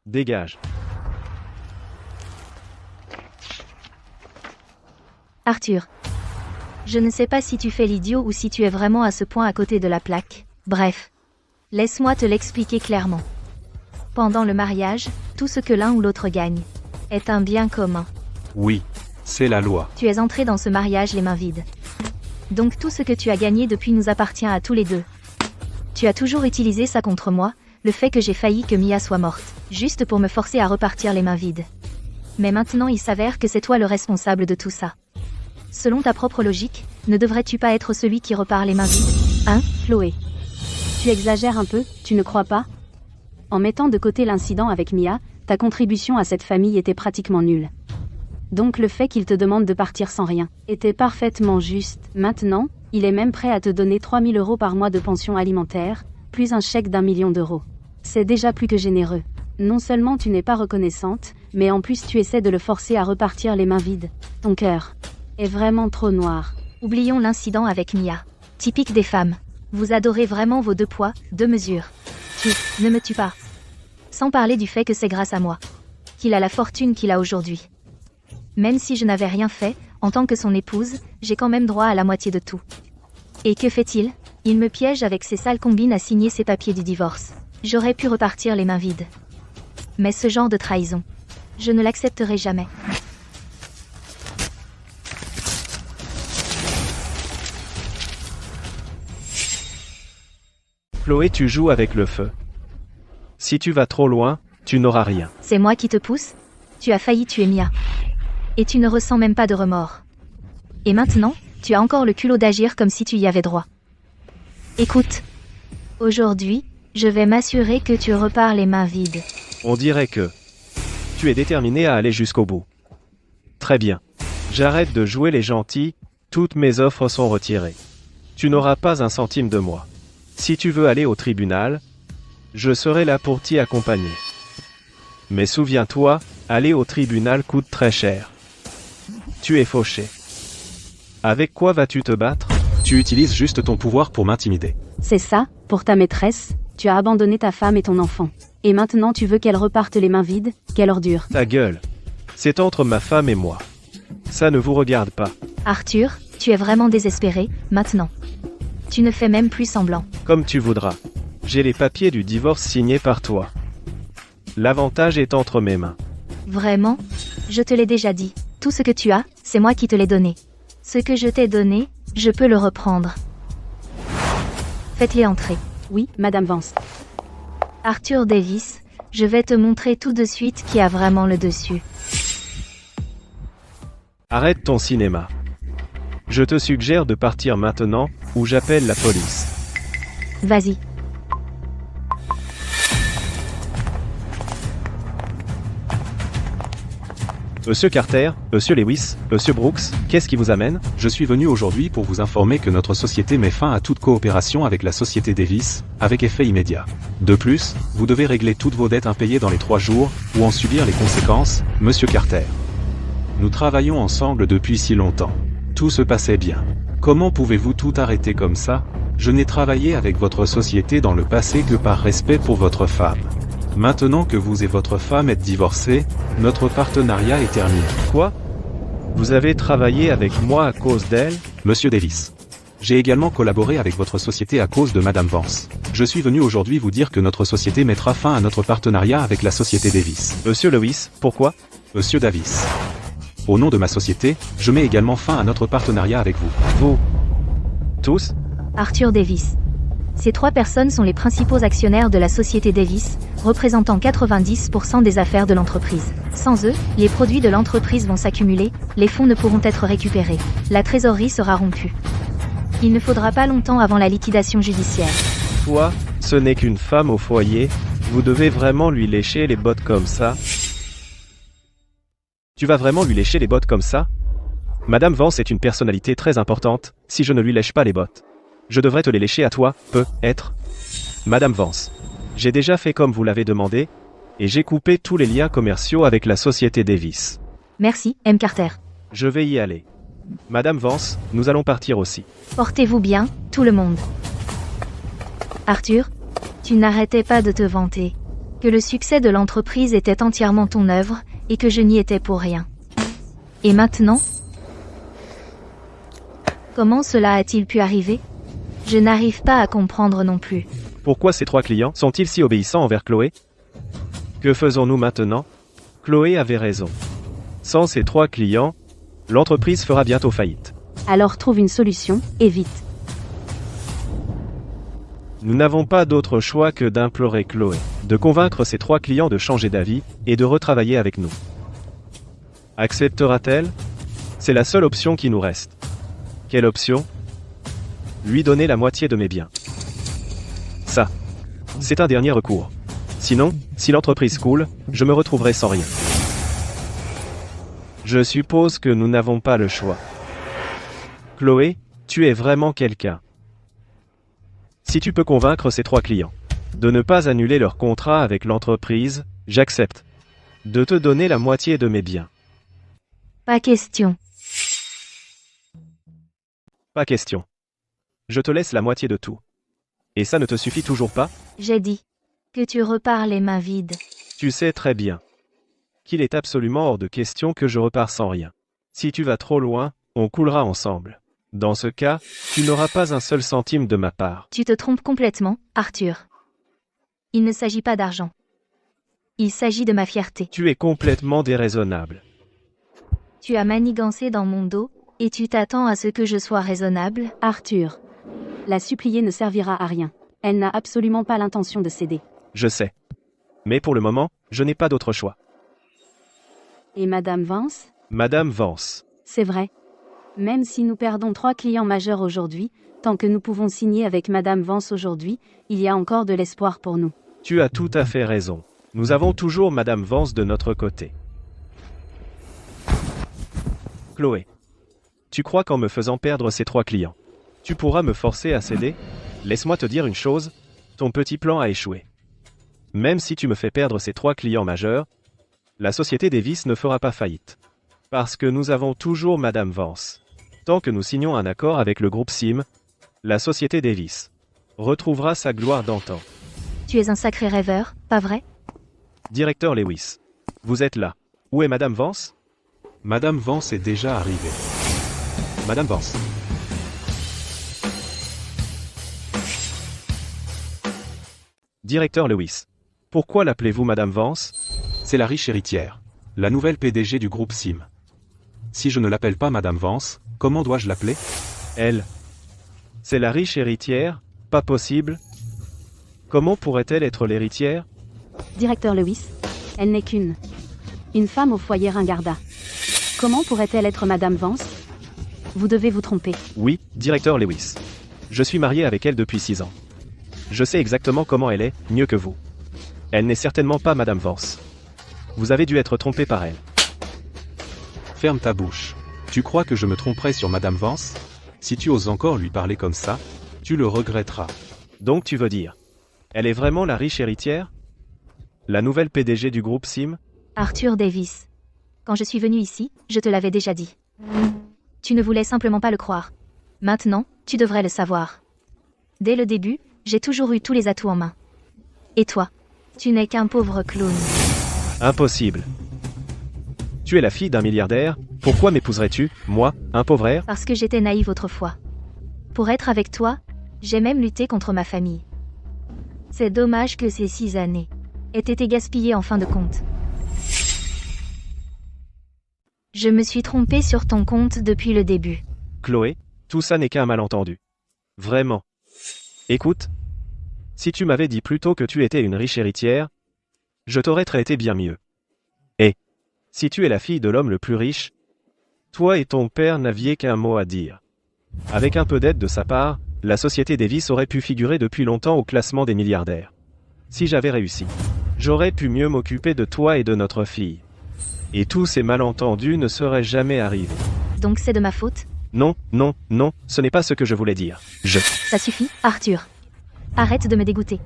Dégage. Arthur. Je ne sais pas si tu fais l'idiot ou si tu es vraiment à ce point à côté de la plaque. Bref. Laisse-moi te l'expliquer clairement. Pendant le mariage, tout ce que l'un ou l'autre gagne est un bien commun. Oui, c'est la loi. Tu es entré dans ce mariage les mains vides. Donc tout ce que tu as gagné depuis nous appartient à tous les deux. Tu as toujours utilisé ça contre moi, le fait que j'ai failli que Mia soit morte, juste pour me forcer à repartir les mains vides. Mais maintenant il s'avère que c'est toi le responsable de tout ça. Selon ta propre logique, ne devrais-tu pas être celui qui repart les mains vides? Hein, Chloé? Tu exagères un peu, tu ne crois pas? En mettant de côté l'incident avec Mia, ta contribution à cette famille était pratiquement nulle. Donc le fait qu'il te demande de partir sans rien était parfaitement juste. Maintenant, il est même prêt à te donner 3 000 € par mois de pension alimentaire, plus un chèque d'1 million d'euros. C'est déjà plus que généreux. Non seulement tu n'es pas reconnaissante, mais en plus tu essaies de le forcer à repartir les mains vides. Ton cœur est vraiment trop noir. Oublions l'incident avec Mia. Typique des femmes. Vous adorez vraiment vos 2 poids, 2 mesures. Tu ne me tues pas. Sans parler du fait que c'est grâce à moi qu'il a la fortune qu'il a aujourd'hui. Même si je n'avais rien fait, en tant que son épouse, j'ai quand même droit à la moitié de tout. Et que fait-il? Il me piège avec ses sales combines à signer ses papiers du divorce. J'aurais pu repartir les mains vides. Mais ce genre de trahison, je ne l'accepterai jamais. Chloé, tu joues avec le feu. Si tu vas trop loin, tu n'auras rien. C'est moi qui te pousse? Tu as failli tuer Mia. Et tu ne ressens même pas de remords. Et maintenant, tu as encore le culot d'agir comme si tu y avais droit. Écoute. Aujourd'hui, je vais m'assurer que tu repars les mains vides. On dirait que tu es déterminé à aller jusqu'au bout. Très bien. J'arrête de jouer les gentils, toutes mes offres sont retirées. Tu n'auras pas un centime de moi. Si tu veux aller au tribunal, je serai là pour t'y accompagner. Mais souviens-toi, aller au tribunal coûte très cher. Tu es fauché. Avec quoi vas-tu te battre? Tu utilises juste ton pouvoir pour m'intimider. C'est ça, pour ta maîtresse, tu as abandonné ta femme et ton enfant. Et maintenant tu veux qu'elle reparte les mains vides? Quelle ordure. Ta gueule. C'est entre ma femme et moi. Ça ne vous regarde pas. Arthur, tu es vraiment désespéré, maintenant. Tu ne fais même plus semblant. Comme tu voudras. J'ai les papiers du divorce signés par toi. L'avantage est entre mes mains. Vraiment? Je te l'ai déjà dit. Tout ce que tu as, c'est moi qui te l'ai donné. Ce que je t'ai donné, je peux le reprendre. Faites-les entrer. Oui, Madame Vance. Arthur Davis, je vais te montrer tout de suite qui a vraiment le dessus. Arrête ton cinéma. Je te suggère de partir maintenant, ou j'appelle la police. Vas-y. Monsieur Carter, Monsieur Lewis, Monsieur Brooks, qu'est-ce qui vous amène? Je suis venu aujourd'hui pour vous informer que notre société met fin à toute coopération avec la société Davis, avec effet immédiat. De plus, vous devez régler toutes vos dettes impayées dans les 3 jours, ou en subir les conséquences, Monsieur Carter. Nous travaillons ensemble depuis si longtemps. Tout se passait bien. Comment pouvez-vous tout arrêter comme ça? Je n'ai travaillé avec votre société dans le passé que par respect pour votre femme. Maintenant que vous et votre femme êtes divorcés, notre partenariat est terminé. Quoi? Vous avez travaillé avec moi à cause d'elle? Monsieur Davis. J'ai également collaboré avec votre société à cause de Madame Vance. Je suis venu aujourd'hui vous dire que notre société mettra fin à notre partenariat avec la société Davis. Monsieur Lewis, pourquoi? Monsieur Davis. Au nom de ma société, je mets également fin à notre partenariat avec vous. Vous? Tous? Arthur Davis. Ces 3 personnes sont les principaux actionnaires de la société Davis, représentant 90% des affaires de l'entreprise. Sans eux, les produits de l'entreprise vont s'accumuler, les fonds ne pourront être récupérés, la trésorerie sera rompue. Il ne faudra pas longtemps avant la liquidation judiciaire. Toi, ce n'est qu'une femme au foyer, vous devez vraiment lui lécher les bottes comme ça? Tu vas vraiment lui lécher les bottes comme ça? Madame Vance est une personnalité très importante, si je ne lui lèche pas les bottes. Je devrais te les lécher à toi, peut-être. Madame Vance. J'ai déjà fait comme vous l'avez demandé, et j'ai coupé tous les liens commerciaux avec la société Davis. Merci, M. Carter. Je vais y aller. Madame Vance, nous allons partir aussi. Portez-vous bien, tout le monde. Arthur, tu n'arrêtais pas de te vanter que le succès de l'entreprise était entièrement ton œuvre, et que je n'y étais pour rien. Et maintenant? Comment cela a-t-il pu arriver? Je n'arrive pas à comprendre non plus. Pourquoi ces 3 clients sont-ils si obéissants envers Chloé? Que faisons-nous maintenant? Chloé avait raison. Sans ces 3 clients, l'entreprise fera bientôt faillite. Alors trouve une solution, et vite. Nous n'avons pas d'autre choix que d'implorer Chloé, de convaincre ces 3 clients de changer d'avis et de retravailler avec nous. Acceptera-t-elle? C'est la seule option qui nous reste. Quelle option? Lui donner la moitié de mes biens. Ça, c'est un dernier recours. Sinon, si l'entreprise coule, je me retrouverai sans rien. Je suppose que nous n'avons pas le choix. Chloé, tu es vraiment quelqu'un. Si tu peux convaincre ces 3 clients de ne pas annuler leur contrat avec l'entreprise, j'accepte de te donner la moitié de mes biens. Pas question. Pas question. Je te laisse la moitié de tout. Et ça ne te suffit toujours pas? J'ai dit que tu repars les mains vides. Tu sais très bien qu'il est absolument hors de question que je repars sans rien. Si tu vas trop loin, on coulera ensemble. Dans ce cas, tu n'auras pas un seul centime de ma part. Tu te trompes complètement, Arthur. Il ne s'agit pas d'argent. Il s'agit de ma fierté. Tu es complètement déraisonnable. Tu as manigancé dans mon dos, et tu t'attends à ce que je sois raisonnable? Arthur. La supplier ne servira à rien. Elle n'a absolument pas l'intention de céder. Je sais. Mais pour le moment, je n'ai pas d'autre choix. Et Madame Vance? Madame Vance. C'est vrai. Même si nous perdons 3 clients majeurs aujourd'hui, tant que nous pouvons signer avec Madame Vance aujourd'hui, il y a encore de l'espoir pour nous. Tu as tout à fait raison. Nous avons toujours Madame Vance de notre côté. Chloé. Tu crois qu'en me faisant perdre ces 3 clients, tu pourras me forcer à céder? Laisse-moi te dire une chose, ton petit plan a échoué. Même si tu me fais perdre ces 3 clients majeurs, la société Davis ne fera pas faillite. Parce que nous avons toujours Madame Vance. Tant que nous signons un accord avec le groupe SIM, la société Davis retrouvera sa gloire d'antan. Tu es un sacré rêveur, pas vrai? Directeur Lewis, vous êtes là. Où est Madame Vance? Madame Vance est déjà arrivée. Madame Vance. Directeur Lewis, pourquoi l'appelez-vous Madame Vance? C'est la riche héritière. La nouvelle PDG du groupe SIM. Si je ne l'appelle pas Madame Vance, comment dois-je l'appeler? Elle. C'est la riche héritière? Pas possible. Comment pourrait-elle être l'héritière? Directeur Lewis, elle n'est qu'une femme au foyer ringarda. Comment pourrait-elle être Madame Vance? Vous devez vous tromper. Oui, directeur Lewis. Je suis marié avec elle depuis 6 ans. Je sais exactement comment elle est, mieux que vous. Elle n'est certainement pas Madame Vance. Vous avez dû être trompé par elle. Ferme ta bouche. Tu crois que je me tromperai sur Madame Vance? Si tu oses encore lui parler comme ça, tu le regretteras. Donc tu veux dire, elle est vraiment la riche héritière? La nouvelle PDG du groupe SIM? Arthur Davis. Quand je suis venu ici, je te l'avais déjà dit. Tu ne voulais simplement pas le croire. Maintenant, tu devrais le savoir. Dès le début, j'ai toujours eu tous les atouts en main. Et toi? Tu n'es qu'un pauvre clown. Impossible. Tu es la fille d'un milliardaire, pourquoi m'épouserais-tu, moi, un pauvre? Parce que j'étais naïve autrefois. Pour être avec toi, j'ai même lutté contre ma famille. C'est dommage que ces 6 années aient été gaspillées en fin de compte. Je me suis trompée sur ton compte depuis le début. Chloé, tout ça n'est qu'un malentendu. Vraiment. Écoute, si tu m'avais dit plus tôt que tu étais une riche héritière, je t'aurais traité bien mieux. Et, si tu es la fille de l'homme le plus riche, toi et ton père n'aviez qu'un mot à dire. Avec un peu d'aide de sa part, la société Davis aurait pu figurer depuis longtemps au classement des milliardaires. Si j'avais réussi, j'aurais pu mieux m'occuper de toi et de notre fille. Et tous ces malentendus ne seraient jamais arrivés. Donc c'est de ma faute? Non, non, non, ce n'est pas ce que je voulais dire. Ça suffit, Arthur. Arrête de me dégoûter.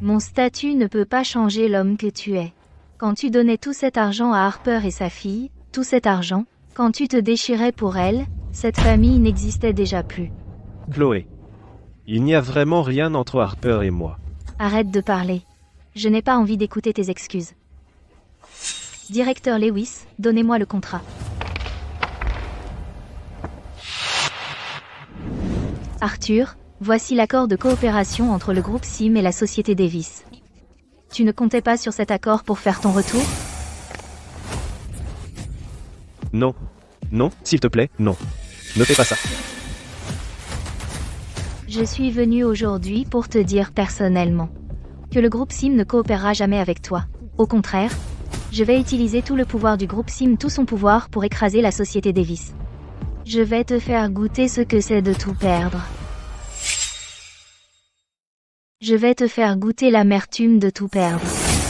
Mon statut ne peut pas changer l'homme que tu es. Quand tu donnais tout cet argent à Harper et sa fille, tout cet argent, quand tu te déchirais pour elle, cette famille n'existait déjà plus. Chloé, il n'y a vraiment rien entre Harper et moi. Arrête de parler. Je n'ai pas envie d'écouter tes excuses. Directeur Lewis, donnez-moi le contrat. Arthur, voici l'accord de coopération entre le groupe Sim et la société Davis. Tu ne comptais pas sur cet accord pour faire ton retour? Non. Non, s'il te plaît, non. Ne fais pas ça. Je suis venu aujourd'hui pour te dire personnellement que le groupe Sim ne coopérera jamais avec toi. Au contraire, je vais utiliser tout le pouvoir du groupe Sim, tout son pouvoir pour écraser la société Davis. Je vais te faire goûter ce que c'est de tout perdre. Je vais te faire goûter l'amertume de tout perdre.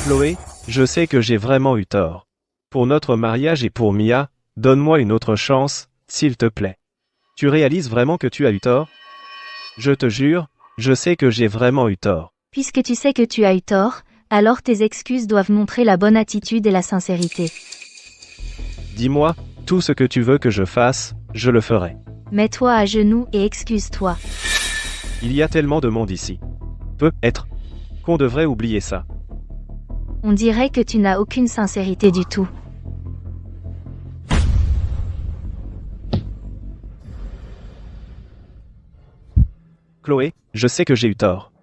Chloé, je sais que j'ai vraiment eu tort. Pour notre mariage et pour Mia, donne-moi une autre chance, s'il te plaît. Tu réalises vraiment que tu as eu tort? Je te jure, je sais que j'ai vraiment eu tort. Puisque tu sais que tu as eu tort, alors tes excuses doivent montrer la bonne attitude et la sincérité. Dis-moi, tout ce que tu veux que je fasse, je le ferai. Mets-toi à genoux et excuse-toi. Il y a tellement de monde ici. Peut-être qu'on devrait oublier ça. On dirait que tu n'as aucune sincérité du tout. Chloé, je sais que j'ai eu tort.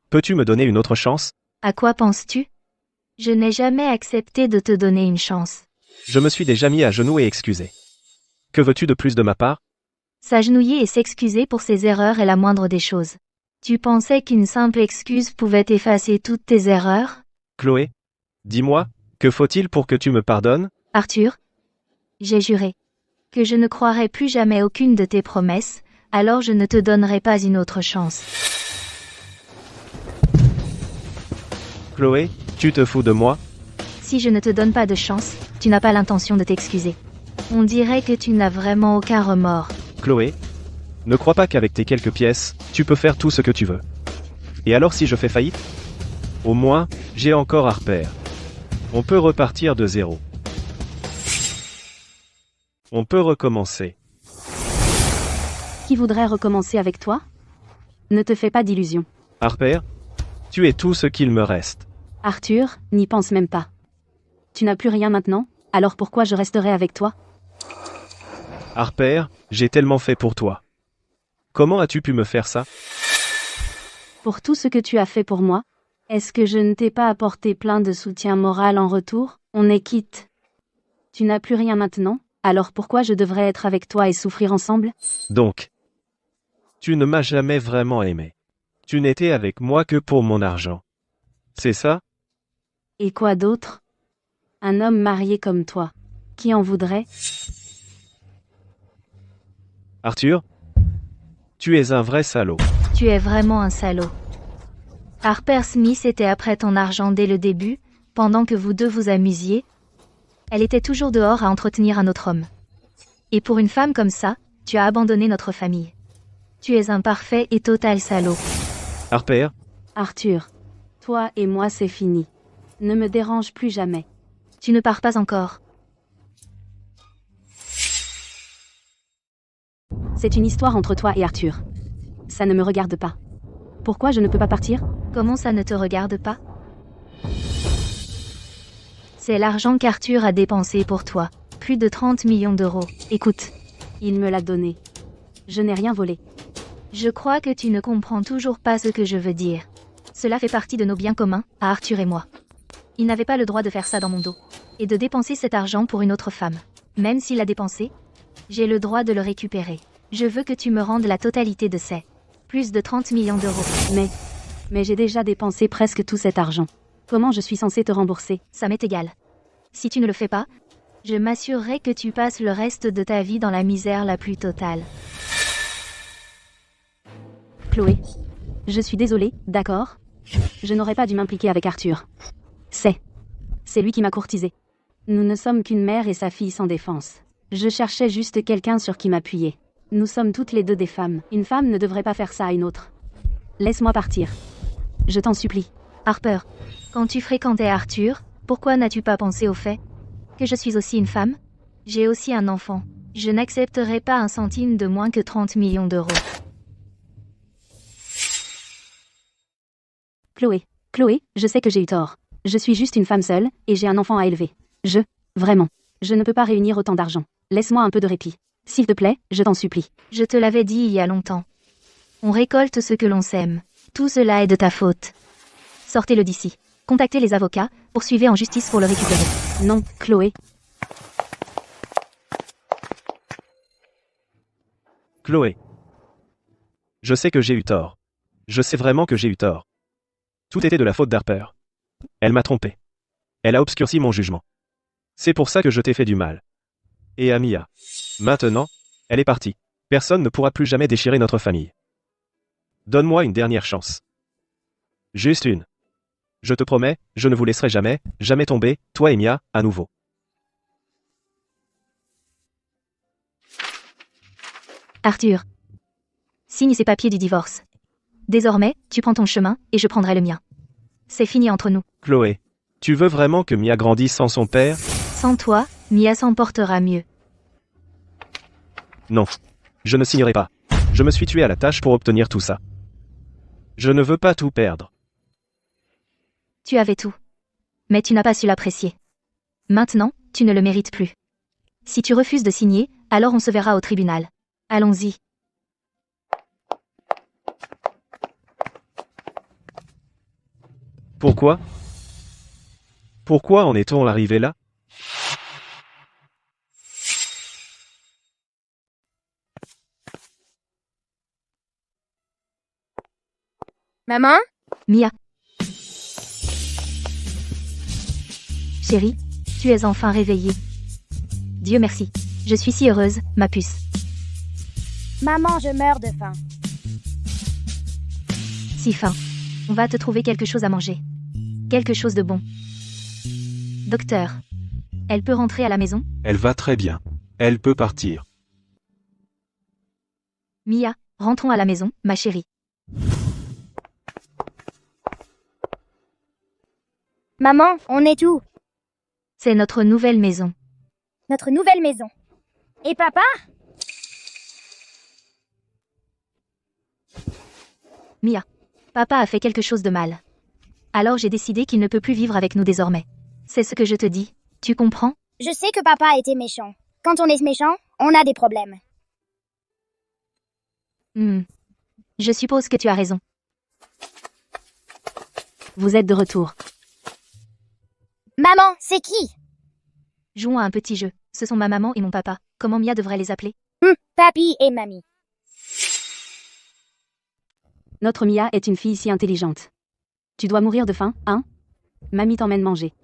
Peux-tu me donner une autre chance? À quoi penses-tu? Je n'ai jamais accepté de te donner une chance. Je me suis déjà mis à genoux et excusé. Que veux-tu de plus de ma part? S'agenouiller et s'excuser pour ses erreurs est la moindre des choses. Tu pensais qu'une simple excuse pouvait effacer toutes tes erreurs? Chloé, dis-moi, que faut-il pour que tu me pardonnes? Arthur, j'ai juré que je ne croirai plus jamais aucune de tes promesses, alors je ne te donnerai pas une autre chance. Chloé, tu te fous de moi? Si je ne te donne pas de chance, tu n'as pas l'intention de t'excuser. On dirait que tu n'as vraiment aucun remords. Chloé, ne crois pas qu'avec tes quelques pièces, tu peux faire tout ce que tu veux. Et alors si je fais faillite? Au moins, j'ai encore Harper. On peut repartir de zéro. On peut recommencer. Qui voudrait recommencer avec toi? Ne te fais pas d'illusions. Harper, tu es tout ce qu'il me reste. Arthur, n'y pense même pas. Tu n'as plus rien maintenant, alors pourquoi je resterai avec toi? Harper, j'ai tellement fait pour toi. Comment as-tu pu me faire ça? Pour tout ce que tu as fait pour moi, est-ce que je ne t'ai pas apporté plein de soutien moral en retour? On est quitte. Tu n'as plus rien maintenant, alors pourquoi je devrais être avec toi et souffrir ensemble? Donc, tu ne m'as jamais vraiment aimé. Tu n'étais avec moi que pour mon argent. C'est ça? Et quoi d'autre? Un homme marié comme toi. Qui en voudrait? Arthur, tu es un vrai salaud. Tu es vraiment un salaud. Harper Smith était après ton argent dès le début, pendant que vous deux vous amusiez. Elle était toujours dehors à entretenir un autre homme. Et pour une femme comme ça, tu as abandonné notre famille. Tu es un parfait et total salaud. Harper, Arthur, toi et moi c'est fini. Ne me dérange plus jamais. Tu ne pars pas encore. C'est une histoire entre toi et Arthur. Ça ne me regarde pas. Pourquoi je ne peux pas partir? Comment ça ne te regarde pas? C'est l'argent qu'Arthur a dépensé pour toi. Plus de 30 millions d'euros. Écoute, Il me l'a donné. Je n'ai rien volé. je crois que tu ne comprends toujours pas ce que je veux dire. Cela fait partie de nos biens communs, à Arthur et moi. Il n'avait pas le droit de faire ça dans mon dos. Et de dépenser cet argent pour une autre femme. Même s'il l'a dépensé, j'ai le droit de le récupérer. Je veux que tu me rendes la totalité de ces plus de 30 millions d'euros. Mais j'ai déjà dépensé presque tout cet argent. Comment je suis censée te rembourser? Ça m'est égal. Si tu ne le fais pas, je m'assurerai que tu passes le reste de ta vie dans la misère la plus totale. Chloé, je suis désolée, d'accord? Je n'aurais pas dû m'impliquer avec Arthur. C'est lui qui m'a courtisée. Nous ne sommes qu'une mère et sa fille sans défense. Je cherchais juste quelqu'un sur qui m'appuyer. Nous sommes toutes les deux des femmes. Une femme ne devrait pas faire ça à une autre. Laisse-moi partir. Je t'en supplie. Harper, quand tu fréquentais Arthur, pourquoi n'as-tu pas pensé au fait que je suis aussi une femme? J'ai aussi un enfant. Je n'accepterai pas un centime de moins que 30 millions d'euros. Chloé, je sais que j'ai eu tort. Je suis juste une femme seule, et j'ai un enfant à élever. Vraiment, je ne peux pas réunir autant d'argent. Laisse-moi un peu de répit. S'il te plaît, je t'en supplie. Je te l'avais dit il y a longtemps. On récolte ce que l'on sème. Tout cela est de ta faute. Sortez-le d'ici. Contactez les avocats, poursuivez en justice pour le récupérer. Non, Chloé. Chloé. Je sais que j'ai eu tort. Je sais vraiment que j'ai eu tort. Tout était de la faute d'Harper. Elle m'a trompé. Elle a obscurci mon jugement. C'est pour ça que je t'ai fait du mal. Et à Mia. Maintenant, elle est partie. Personne ne pourra plus jamais déchirer notre famille. Donne-moi une dernière chance. Juste une. Je te promets, je ne vous laisserai jamais, jamais tomber, toi et Mia, à nouveau. Arthur. Signe ces papiers du divorce. Désormais, tu prends ton chemin, et je prendrai le mien. C'est fini entre nous. Chloé, tu veux vraiment que Mia grandisse sans son père? Sans toi, Mia s'en portera mieux. Non. Je ne signerai pas. Je me suis tué à la tâche pour obtenir tout ça. Je ne veux pas tout perdre. Tu avais tout. Mais tu n'as pas su l'apprécier. Maintenant, tu ne le mérites plus. Si tu refuses de signer, alors on se verra au tribunal. Allons-y. Pourquoi? Pourquoi en est-on arrivé là? Maman? Mia. Chérie, tu es enfin réveillée. Dieu merci. Je suis si heureuse, ma puce. Maman, je meurs de faim. Si faim. On va te trouver quelque chose à manger. Quelque chose de bon. Docteur. Elle peut rentrer à la maison? Elle va très bien. Elle peut partir. Mia, rentrons à la maison, ma chérie. Maman, on est où? C'est notre nouvelle maison. Notre nouvelle maison. Et papa? Mia. Papa a fait quelque chose de mal. Alors j'ai décidé qu'il ne peut plus vivre avec nous désormais. C'est ce que je te dis. Tu comprends? Je sais que papa a été méchant. Quand on est méchant, on a des problèmes. Je suppose que tu as raison. Vous êtes de retour. Maman, c'est qui? Jouons à un petit jeu. Ce sont ma maman et mon papa. Comment Mia devrait les appeler? Papi et mamie. Notre Mia est une fille si intelligente. Tu dois mourir de faim, hein? Mamie t'emmène manger.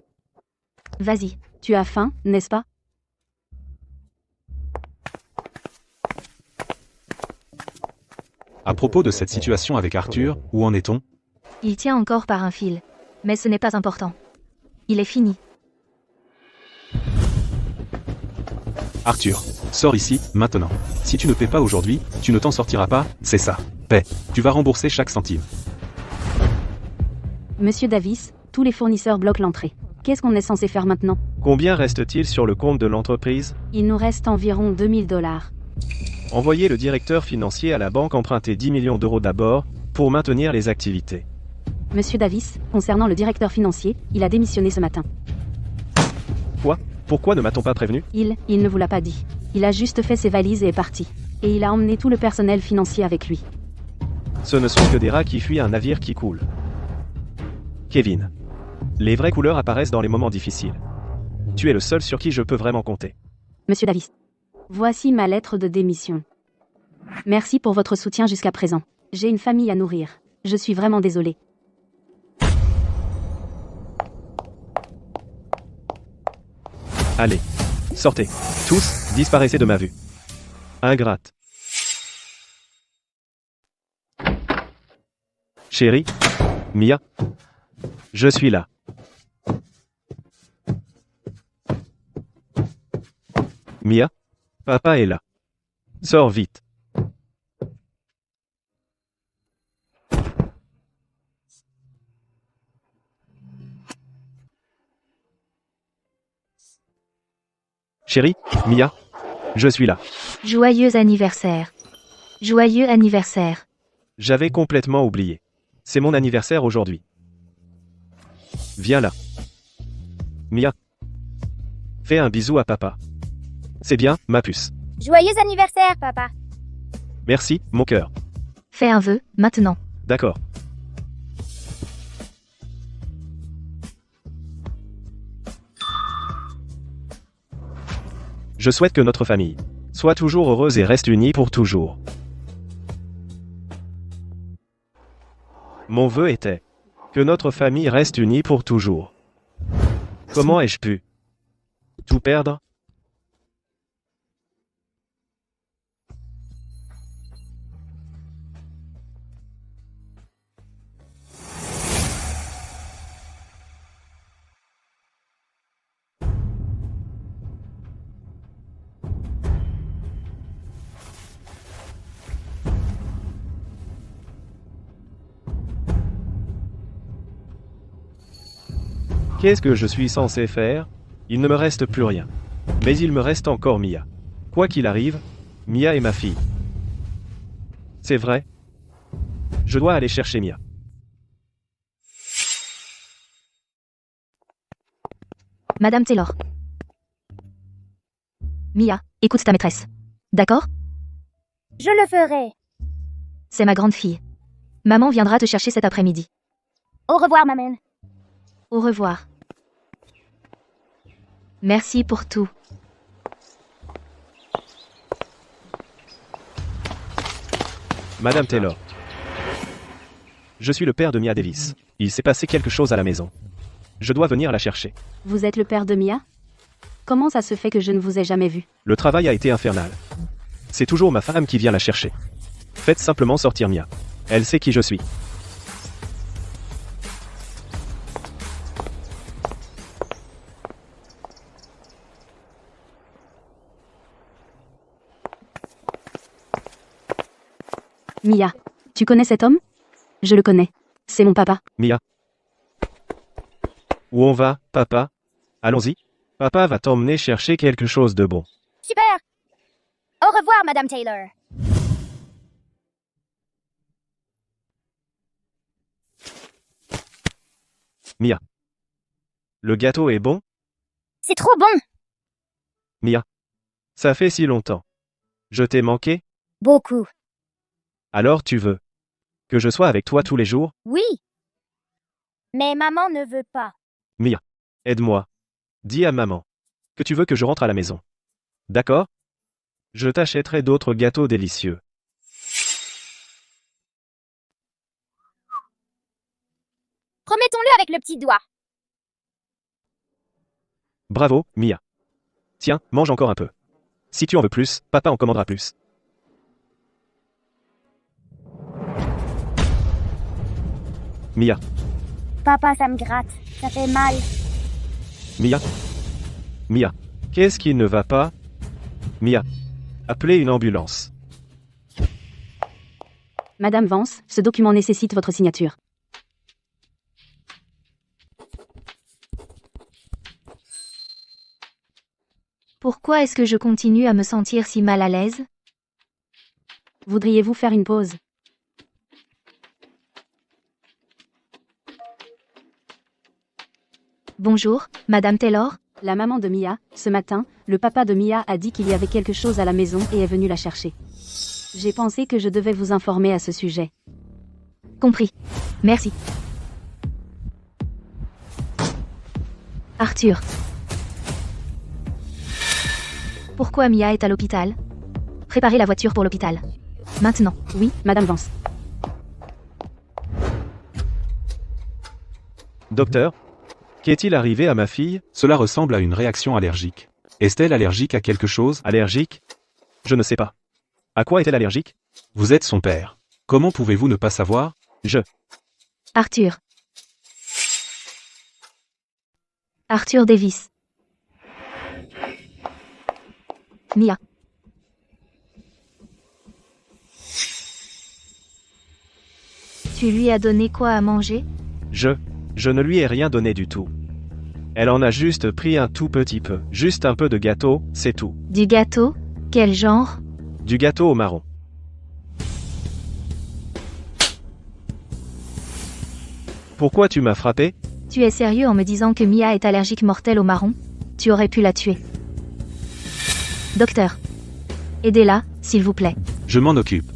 Vas-y. Tu as faim, n'est-ce pas? À propos de cette situation avec Arthur, où en est-on? Il tient encore par un fil. Mais ce n'est pas important. Il est fini. Arthur, sors ici, maintenant. Si tu ne paies pas aujourd'hui, tu ne t'en sortiras pas, c'est ça. Paie. Tu vas rembourser chaque centime. Monsieur Davis, tous les fournisseurs bloquent l'entrée. Qu'est-ce qu'on est censé faire maintenant? Combien reste-t-il sur le compte de l'entreprise? Il nous reste environ 2000 $. Envoyez le directeur financier à la banque emprunter 10 millions d'euros d'abord, pour maintenir les activités. Monsieur Davis, concernant le directeur financier, il a démissionné ce matin. Quoi? Pourquoi ne m'a-t-on pas prévenu? Il ne vous l'a pas dit. Il a juste fait ses valises et est parti. Et il a emmené tout le personnel financier avec lui. Ce ne sont que des rats qui fuient un navire qui coule. Kevin. Les vraies couleurs apparaissent dans les moments difficiles. Tu es le seul sur qui je peux vraiment compter. Monsieur Davis. Voici ma lettre de démission. Merci pour votre soutien jusqu'à présent. J'ai une famille à nourrir. Je suis vraiment désolée. Allez. Sortez. Tous, disparaissez de ma vue. Ingrate. Chérie? Mia? Je suis là. Mia? Papa est là. Sors vite. Chérie? Mia? Je suis là. Joyeux anniversaire. Joyeux anniversaire. J'avais complètement oublié. C'est mon anniversaire aujourd'hui. Viens là. Mia. Fais un bisou à papa. C'est bien, ma puce. Joyeux anniversaire, papa. Merci, mon cœur. Fais un vœu, maintenant. D'accord. Je souhaite que notre famille soit toujours heureuse et reste unie pour toujours. Mon vœu était que notre famille reste unie pour toujours. Comment ai-je pu tout perdre? Qu'est-ce que je suis censé faire? Il ne me reste plus rien. Mais il me reste encore Mia. Quoi qu'il arrive, Mia est ma fille. C'est vrai? Je dois aller chercher Mia. Madame Taylor. Mia, écoute ta maîtresse. D'accord? Je le ferai. C'est ma grande fille. Maman viendra te chercher cet après-midi. Au revoir, maman. Au revoir. Merci pour tout. Madame Taylor. Je suis le père de Mia Davis. Il s'est passé quelque chose à la maison. Je dois venir la chercher. Vous êtes le père de Mia? Comment ça se fait que je ne vous ai jamais vu? Le travail a été infernal. C'est toujours ma femme qui vient la chercher. Faites simplement sortir Mia. Elle sait qui je suis. Mia, tu connais cet homme? Je le connais. C'est mon papa. Mia. Où on va, papa? Allons-y. Papa va t'emmener chercher quelque chose de bon. Super. Au revoir, Madame Taylor. Mia. Le gâteau est bon? C'est trop bon. Mia. Ça fait si longtemps. Je t'ai manqué? Beaucoup. Alors tu veux que je sois avec toi tous les jours? Oui. Mais maman ne veut pas. Mia. Aide-moi. Dis à maman que tu veux que je rentre à la maison. D'accord? Je t'achèterai d'autres gâteaux délicieux. Remettons-le avec le petit doigt. Bravo, Mia. Tiens, mange encore un peu. Si tu en veux plus, papa en commandera plus. Mia. Papa, ça me gratte. Ça fait mal. Mia. Mia. Qu'est-ce qui ne va pas? Mia. Appelez une ambulance. Madame Vance, ce document nécessite votre signature. Pourquoi est-ce que je continue à me sentir si mal à l'aise? Voudriez-vous faire une pause? Bonjour, Madame Taylor. La maman de Mia, ce matin, le papa de Mia a dit qu'il y avait quelque chose à la maison et est venu la chercher. J'ai pensé que je devais vous informer à ce sujet. Compris. Merci. Arthur. Pourquoi Mia est à l'hôpital? Préparez la voiture pour l'hôpital. Maintenant. Oui, Madame Vance. Docteur, qu'est-il arrivé à ma fille? Cela ressemble à une réaction allergique. Est-elle allergique à quelque chose? Allergique? Je ne sais pas. À quoi est-elle allergique? Vous êtes son père. Comment pouvez-vous ne pas savoir? Arthur. Arthur Davis. Mia. Tu lui as donné quoi à manger? Je ne lui ai rien donné du tout. Elle en a juste pris un tout petit peu. Juste un peu de gâteau, c'est tout. Du gâteau? Quel genre? Du gâteau au marron. Pourquoi tu m'as frappé? Tu es sérieux en me disant que Mia est allergique mortelle au marron? Tu aurais pu la tuer. Docteur. Aidez-la, s'il vous plaît. Je m'en occupe.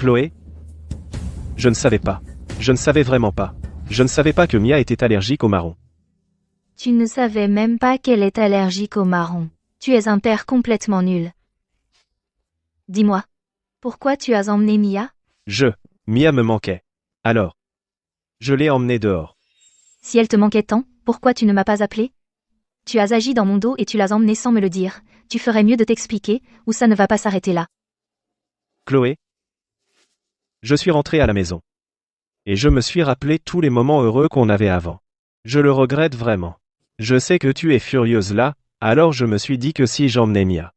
Chloé? Je ne savais pas. Je ne savais vraiment pas. Je ne savais pas que Mia était allergique au marron. Tu ne savais même pas qu'elle est allergique au marron. Tu es un père complètement nul. Dis-moi, pourquoi tu as emmené Mia? Mia me manquait. Alors, je l'ai emmenée dehors. Si elle te manquait tant, pourquoi tu ne m'as pas appelé? Tu as agi dans mon dos et tu l'as emmenée sans me le dire. Tu ferais mieux de t'expliquer, ou ça ne va pas s'arrêter là. Chloé? Je suis rentré à la maison. Et je me suis rappelé tous les moments heureux qu'on avait avant. Je le regrette vraiment. Je sais que tu es furieuse là, alors je me suis dit que si j'emmenais Mia,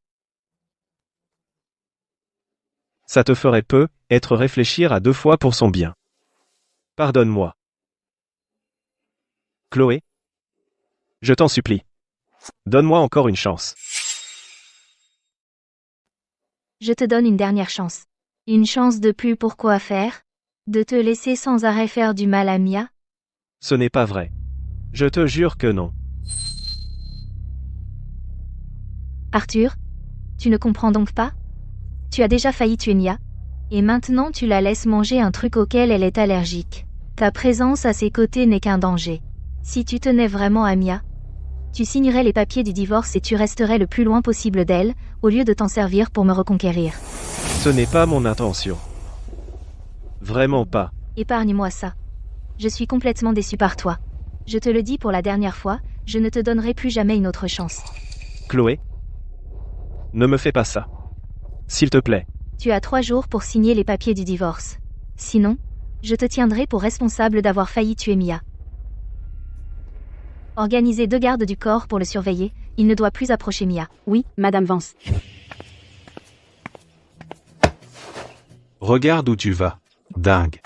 ça te ferait être réfléchir à 2 fois pour son bien. Pardonne-moi. Chloé? Je t'en supplie. Donne-moi encore une chance. Je te donne une dernière chance. Une chance de plus pour quoi faire? De te laisser sans arrêt faire du mal à Mia? Ce n'est pas vrai. Je te jure que non. Arthur? Tu ne comprends donc pas? Tu as déjà failli tuer Mia. Et maintenant tu la laisses manger un truc auquel elle est allergique. Ta présence à ses côtés n'est qu'un danger. Si tu tenais vraiment à Mia, tu signerais les papiers du divorce et tu resterais le plus loin possible d'elle, au lieu de t'en servir pour me reconquérir. Ce n'est pas mon intention. Vraiment pas. Épargne-moi ça. Je suis complètement déçu par toi. Je te le dis pour la dernière fois, je ne te donnerai plus jamais une autre chance. Chloé? Ne me fais pas ça. S'il te plaît. Tu as 3 jours pour signer les papiers du divorce. Sinon, je te tiendrai pour responsable d'avoir failli tuer Mia. Organisez 2 gardes du corps pour le surveiller, il ne doit plus approcher Mia. Oui, Madame Vance. Regarde où tu vas. Dingue.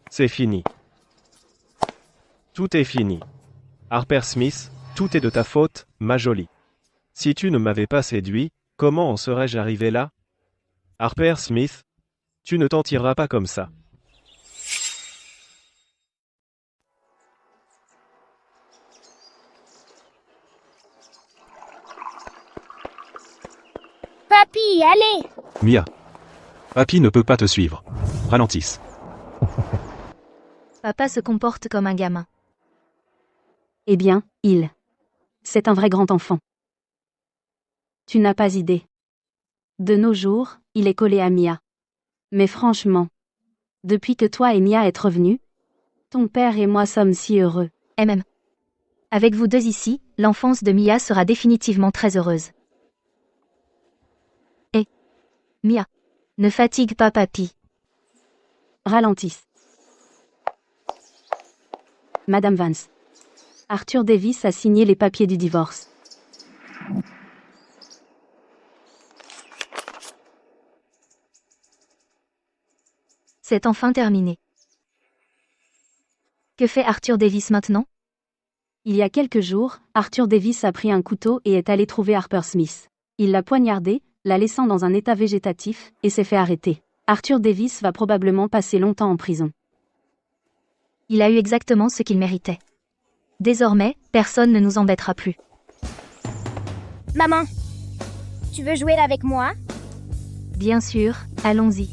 C'est fini. Tout est fini. Harper Smith, tout est de ta faute, ma jolie. Si tu ne m'avais pas séduit, comment en serais-je arrivé là? Harper Smith, tu ne t'en tireras pas comme ça. Papy, allez! Mia. Papy ne peut pas te suivre. Ralentisse. Papa se comporte comme un gamin. Eh bien, c'est un vrai grand enfant. Tu n'as pas idée. De nos jours, il est collé à Mia. Mais franchement, depuis que toi et Mia êtes revenus, ton père et moi sommes si heureux. MM. Avec vous 2 ici, l'enfance de Mia sera définitivement très heureuse. Et Mia, ne fatigue pas papy. Ralentisse. Madame Vance. Arthur Davis a signé les papiers du divorce. C'est enfin terminé. Que fait Arthur Davis maintenant? Il y a quelques jours, Arthur Davis a pris un couteau et est allé trouver Harper Smith. Il l'a poignardée, la laissant dans un état végétatif, et s'est fait arrêter. Arthur Davis va probablement passer longtemps en prison. Il a eu exactement ce qu'il méritait. Désormais, personne ne nous embêtera plus. Maman, tu veux jouer avec moi? Bien sûr, allons-y.